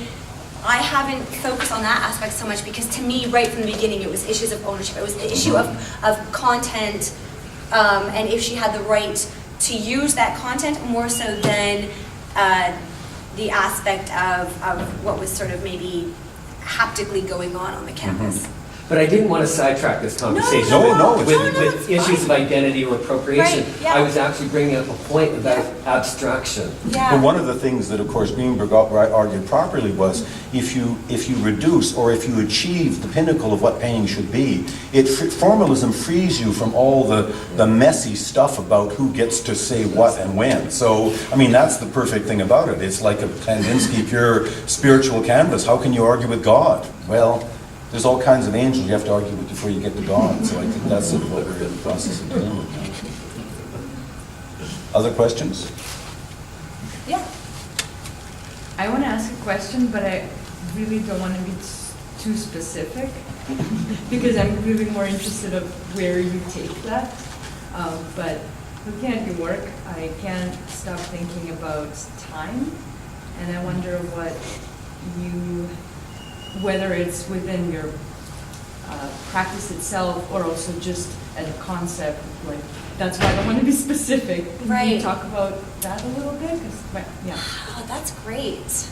haven't focused on that aspect so much, because to me, right from the beginning, it was issues of ownership. It was the issue of content, and if she had the right to use that content more so than the aspect of what was sort of maybe haptically going on the canvas. But I didn't want to sidetrack this conversation with issues of identity or appropriation. Right, yeah. I was actually bringing up a point about abstraction. Yeah. But one of the things that, of course, Greenberg argued properly was if you reduce or if you achieve the pinnacle of what painting should be, formalism frees you from all the messy stuff about who gets to say what and when. So, I mean, that's the perfect thing about it. It's like a Kandinsky pure spiritual canvas. How can you argue with God? Well, there's all kinds of angels you have to argue with before you get to God. So I think that's sort of what we're in the process of dealing with now. Other questions? Yeah. I want to ask a question, but I really don't want to be too specific because I'm really more interested of where you take that. But looking at your work, I can't stop thinking about time, and I wonder whether it's within your practice itself or also just as a concept. Like, that's why I don't want to be specific. Can you talk about that a little bit? Yeah. Oh, that's great.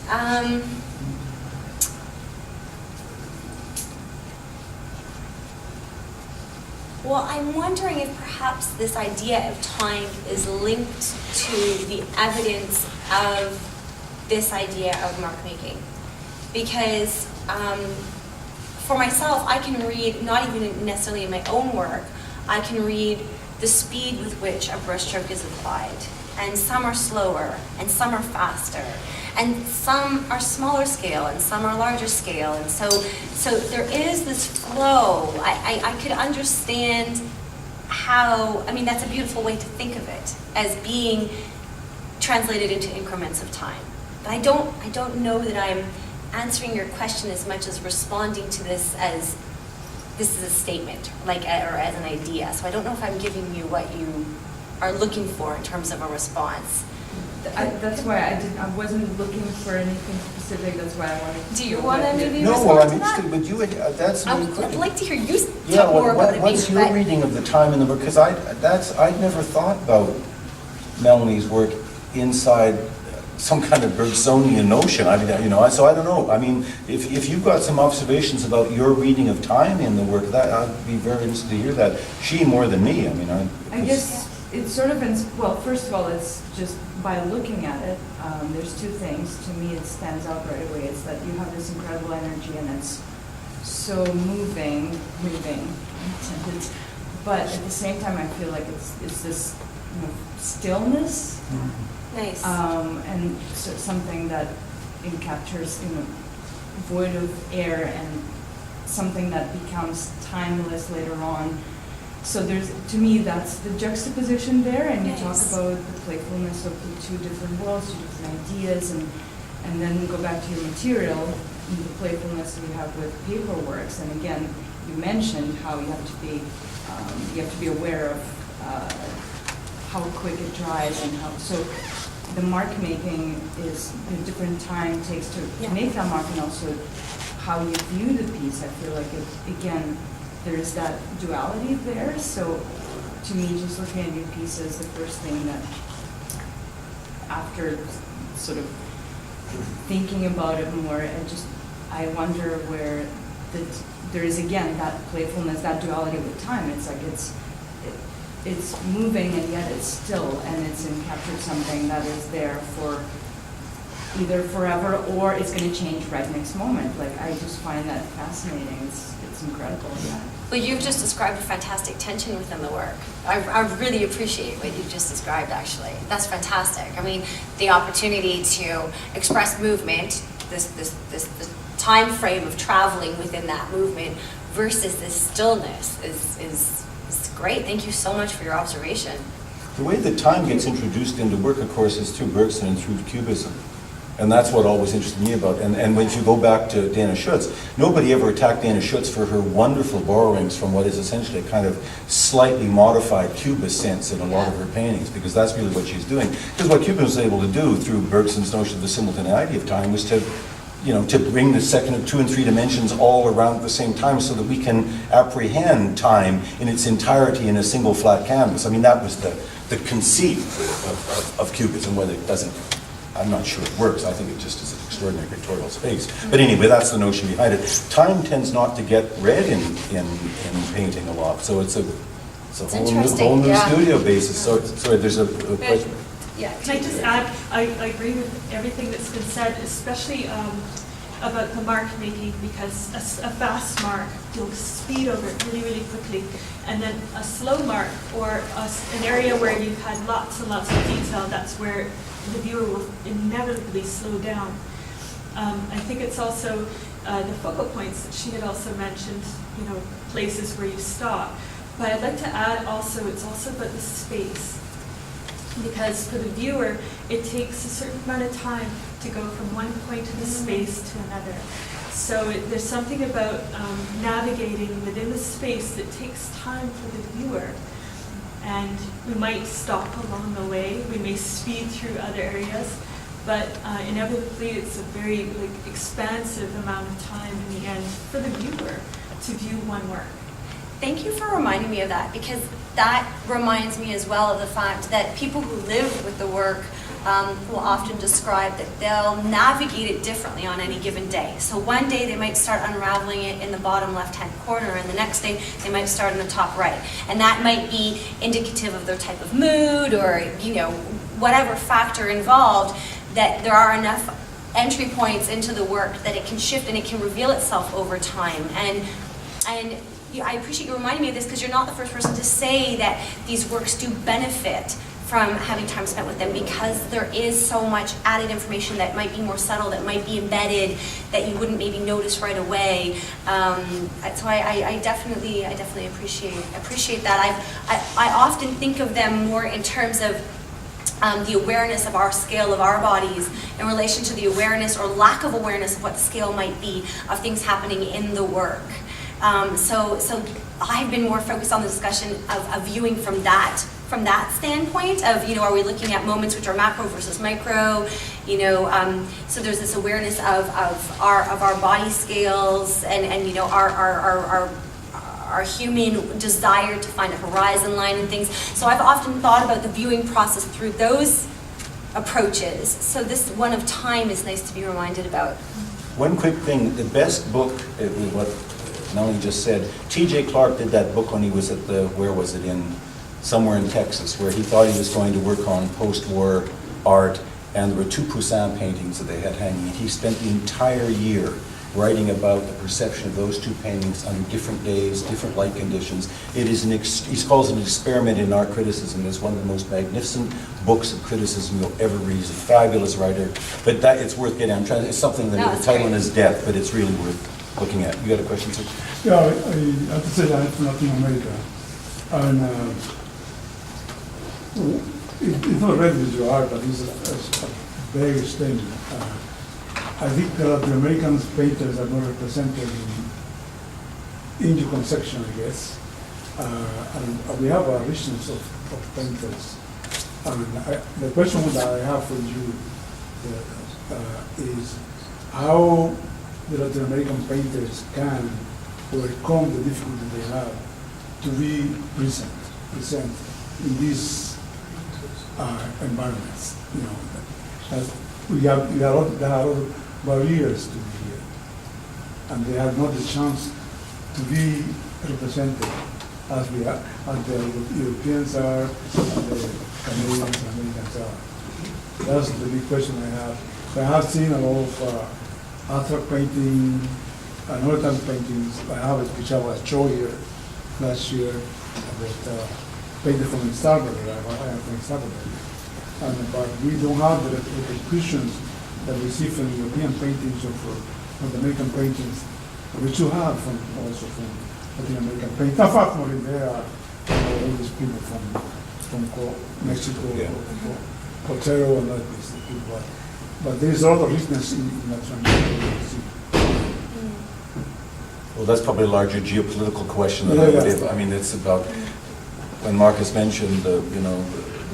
Well, I'm wondering if perhaps this idea of time is linked to the evidence of this idea of mark making. Because for myself, I can read, not even necessarily in my own work, I can read the speed with which a brushstroke is applied. And some are slower, and some are faster, and some are smaller scale, and some are larger scale. And so there is this flow. I could understand how, I mean, that's a beautiful way to think of it, as being translated into increments of time. But I don't know that I'm answering your question as much as responding to this as this is a statement, like, or as an idea. So I don't know if I'm giving you what you are looking for in terms of a response. That's why I wasn't looking for anything specific, that's why I wanted to. Do you know want to what maybe No, respond well, I'm to that? interested, but you, that's. I'd like to hear you Yeah, talk more about it. what's maybe, your but- reading of the time in the work? Because I'd never thought about Melanie's work inside some kind of Bergsonian notion. I mean, so I don't know. I mean, if you've got some observations about your reading of time in the work, that I'd be very interested to hear that. She more than me. I mean, I guess it's sort of, well, first of all, it's just by looking at it, there's two things. To me, it stands out right away. It's that you have this incredible energy and it's so moving, intended. But at the same time, I feel like it's this stillness. Nice. And so something that captures, void of air and something that becomes timeless later on. So to me, that's the juxtaposition there, and you talk Nice. about the playfulness of the two different worlds, two different ideas, and then go back to your material, and the playfulness you have with paperworks. And again, you mentioned how you have to be aware of how quick it dries and so the mark making is the different time it takes to make that mark, and also how you view the piece. I feel like again, there's that duality there. So to me, just looking at your pieces, the first thing that after sort of thinking about it more, I wonder where there is again that playfulness, that duality with time. It's like it's moving and yet it's still, and it's captured something that is there for either forever or it's going to change right next moment. Like, I just find that fascinating. It's incredible. Yeah. Well, you've just described a fantastic tension within the work. I really appreciate what you've just described, actually. That's fantastic. I mean, the opportunity to express movement, this time frame of traveling within that movement versus this stillness is great. Thank you so much for your observation. The way that time gets introduced into work, of course, is through Bergson and through Cubism. And that's what always interested me about. And when you go back to Dana Schutz, nobody ever attacked Dana Schutz for her wonderful borrowings from what is essentially a kind of slightly modified Cubist sense in a lot of her paintings, because that's really what she's doing. Because what Cubism was able to do through Bergson's notion of the simultaneity of time was to bring the second, 2 and 3 dimensions all around at the same time so that we can apprehend time in its entirety in a single flat canvas. I mean, that was the conceit of Cubism. Whether it doesn't, I'm not sure it works. I think it just is an extraordinary pictorial space. But anyway, that's the notion behind it. Time tends not to get read in painting a lot, so it's a whole new studio basis. So sorry, there's a question. Yeah. Can I just add, I agree with everything that's been said, especially about the mark making, because a fast mark, you'll speed over it really, really quickly. And then a slow mark, or an area where you've had lots and lots of detail, that's where the viewer will inevitably slow down. I think it's also the focal points that she had also mentioned, places where you stop. But I'd like to add also, it's also about the space. Because for the viewer, it takes a certain amount of time to go from one point of the space to another. So there's something about navigating within the space that takes time for the viewer. And we might stop along the way, we may speed through other areas, but inevitably it's a very expansive amount of time in the end for the viewer to view one work. Thank you for reminding me of that, because that reminds me as well of the fact that people who live with the work will often describe that they'll navigate it differently on any given day. So one day they might start unraveling it in the bottom left-hand corner, and the next day they might start in the top right. And that might be indicative of their type of mood, or whatever factor involved, that there are enough entry points into the work that it can shift and it can reveal itself over time. And I appreciate you reminding me of this, because you're not the first person to say that these works do benefit from having time spent with them, because there is so much added information that might be more subtle, that might be embedded, that you wouldn't maybe notice right away. So I definitely appreciate that. I often think of them more in terms of the awareness of our scale of our bodies in relation to the awareness or lack of awareness of what the scale might be of things happening in the work. So I've been more focused on the discussion of viewing from that from that standpoint of, are we looking at moments which are macro versus micro, so there's this awareness of our body scales and our human desire to find a horizon line and things. So I've often thought about the viewing process through those approaches. So this one of time is nice to be reminded about. One quick thing, the best book, what Melanie just said, T.J. Clark did that book when he was at somewhere in Texas, where he thought he was going to work on post-war art, and there were 2 Poussin paintings that they had hanging. He spent the entire year writing about the perception of those 2 paintings under different days, different light conditions. It is he calls it an experiment in art criticism. It's one of the most magnificent books of criticism you'll ever read. He's a fabulous writer, but it's worth getting. It's something that the title is Death, but it's really worth looking at. You got a question, sir? Yeah, I have to say that I'm from Latin America, and it's not related to your art, but it's a very statement. I think the Latin American painters are not represented in your conception, I guess. And we have a richness of painters. The question that I have for you is how the Latin American painters can overcome the difficulty they have to be present in these environments. There are a lot of barriers to be here, and they have not the chance to be represented as the Europeans are, and the Canadians and Americans are. That's the big question I have. I have seen a lot of abstract painting and other type of paintings. I have a picture of a show here last year about painted from El Salvador. I am from El Salvador. But we don't have the repercussions that we see from European paintings or from the American paintings. We should have also from Latin American paintings. In fact, more in there are all these people from Mexico, Cotero, and all these people. But there is a lot of richness in Latin America. Well, that's probably a larger geopolitical question than I would have. I mean, it's about, when Marcus mentioned the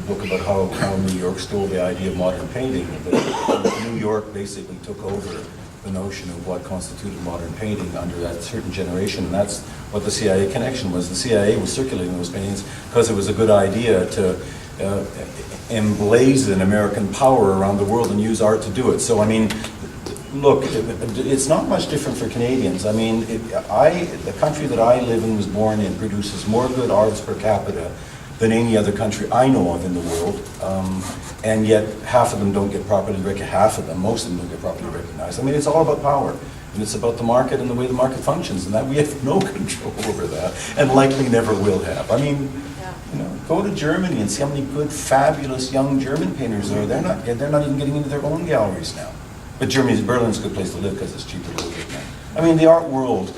book about how New York stole the idea of modern painting, but New York basically took over the notion of what constituted modern painting under that certain generation, and that's what the CIA connection was. The CIA was circulating those paintings because it was a good idea to emblazon American power around the world and use art to do it. So, I mean, look, it's not much different for Canadians. I mean, the country that I live in, was born in, produces more good artists per capita than any other country I know of in the world, and yet half of them don't get properly recognized. Most of them don't get properly recognized. I mean, it's all about power, and it's about the market and the way the market functions, and that we have no control over that, and likely never will have. I mean, go to Germany and see how many good, fabulous young German painters there are. They're not even getting into their own galleries now. But Berlin's a good place to live because it's cheaper to live there. I mean, the art world.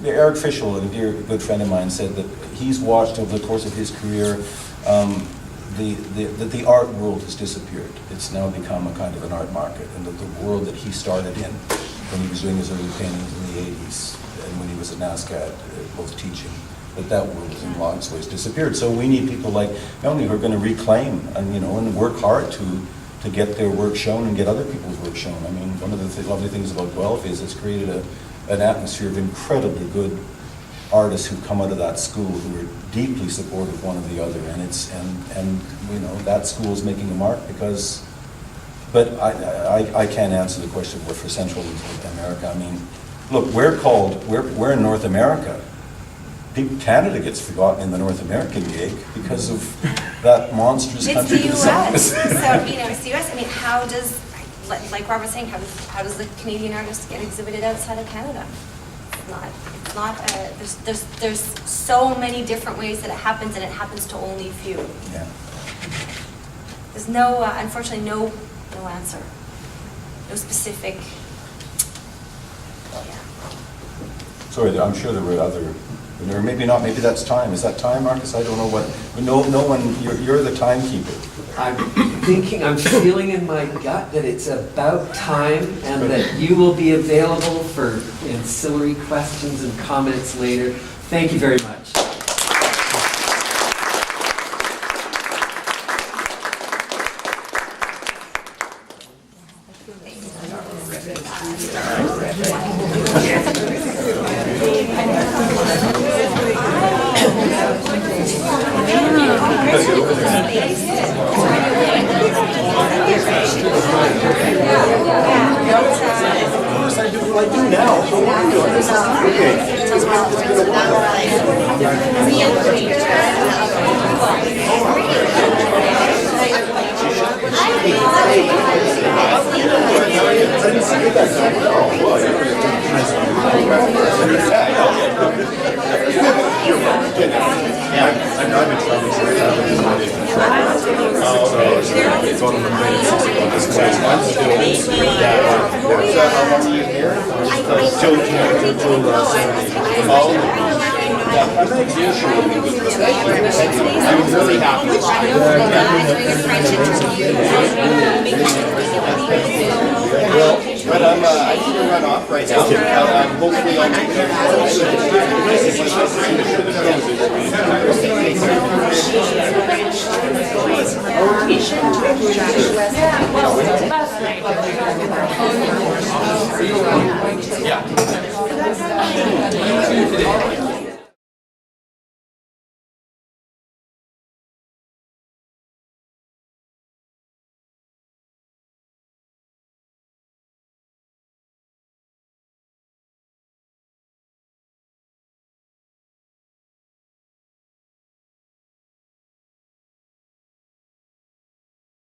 Eric Fischel, a dear good friend of mine, said that he's watched over the course of his career that the art world has disappeared. It's now become a kind of an art market, and that the world that he started in when he was doing his early paintings in the 80s and when he was at NASCAD, both teaching, that world has in lots of ways disappeared. So we need people like Melanie who are going to reclaim and work hard to get their work shown and get other people's work shown. I mean, one of the lovely things about Guelph is it's created an atmosphere of incredibly good artists who come out of that school who are deeply supportive of one of the other, and that school is making a mark because. But I can't answer the question for Central America. I mean, look, we're in North America. Canada gets forgotten in the North American gig because of that monstrous country. It's the U.S. So, it's the U.S. I mean, how does, like Rob was saying, how does the Canadian artist get exhibited outside of Canada? It's not, there's so many different ways that it happens, and it happens to only few. Yeah. There's no, unfortunately, no answer. No specific, Sorry, I'm sure there were other, or maybe not, maybe that's time. Is that time, Marcus? I don't know what, no one, you're the timekeeper. I'm feeling in my gut that it's about time and that you will be available for ancillary questions and comments later. Thank you very much. I do what I do now. So what are you doing? Okay. I didn't see you that time. Oh, well, I know I've been traveling so it's one of the things. So how long are you here? Till I'm really happy. Well, but I need to run off right now. Hopefully I'll make it. Yeah.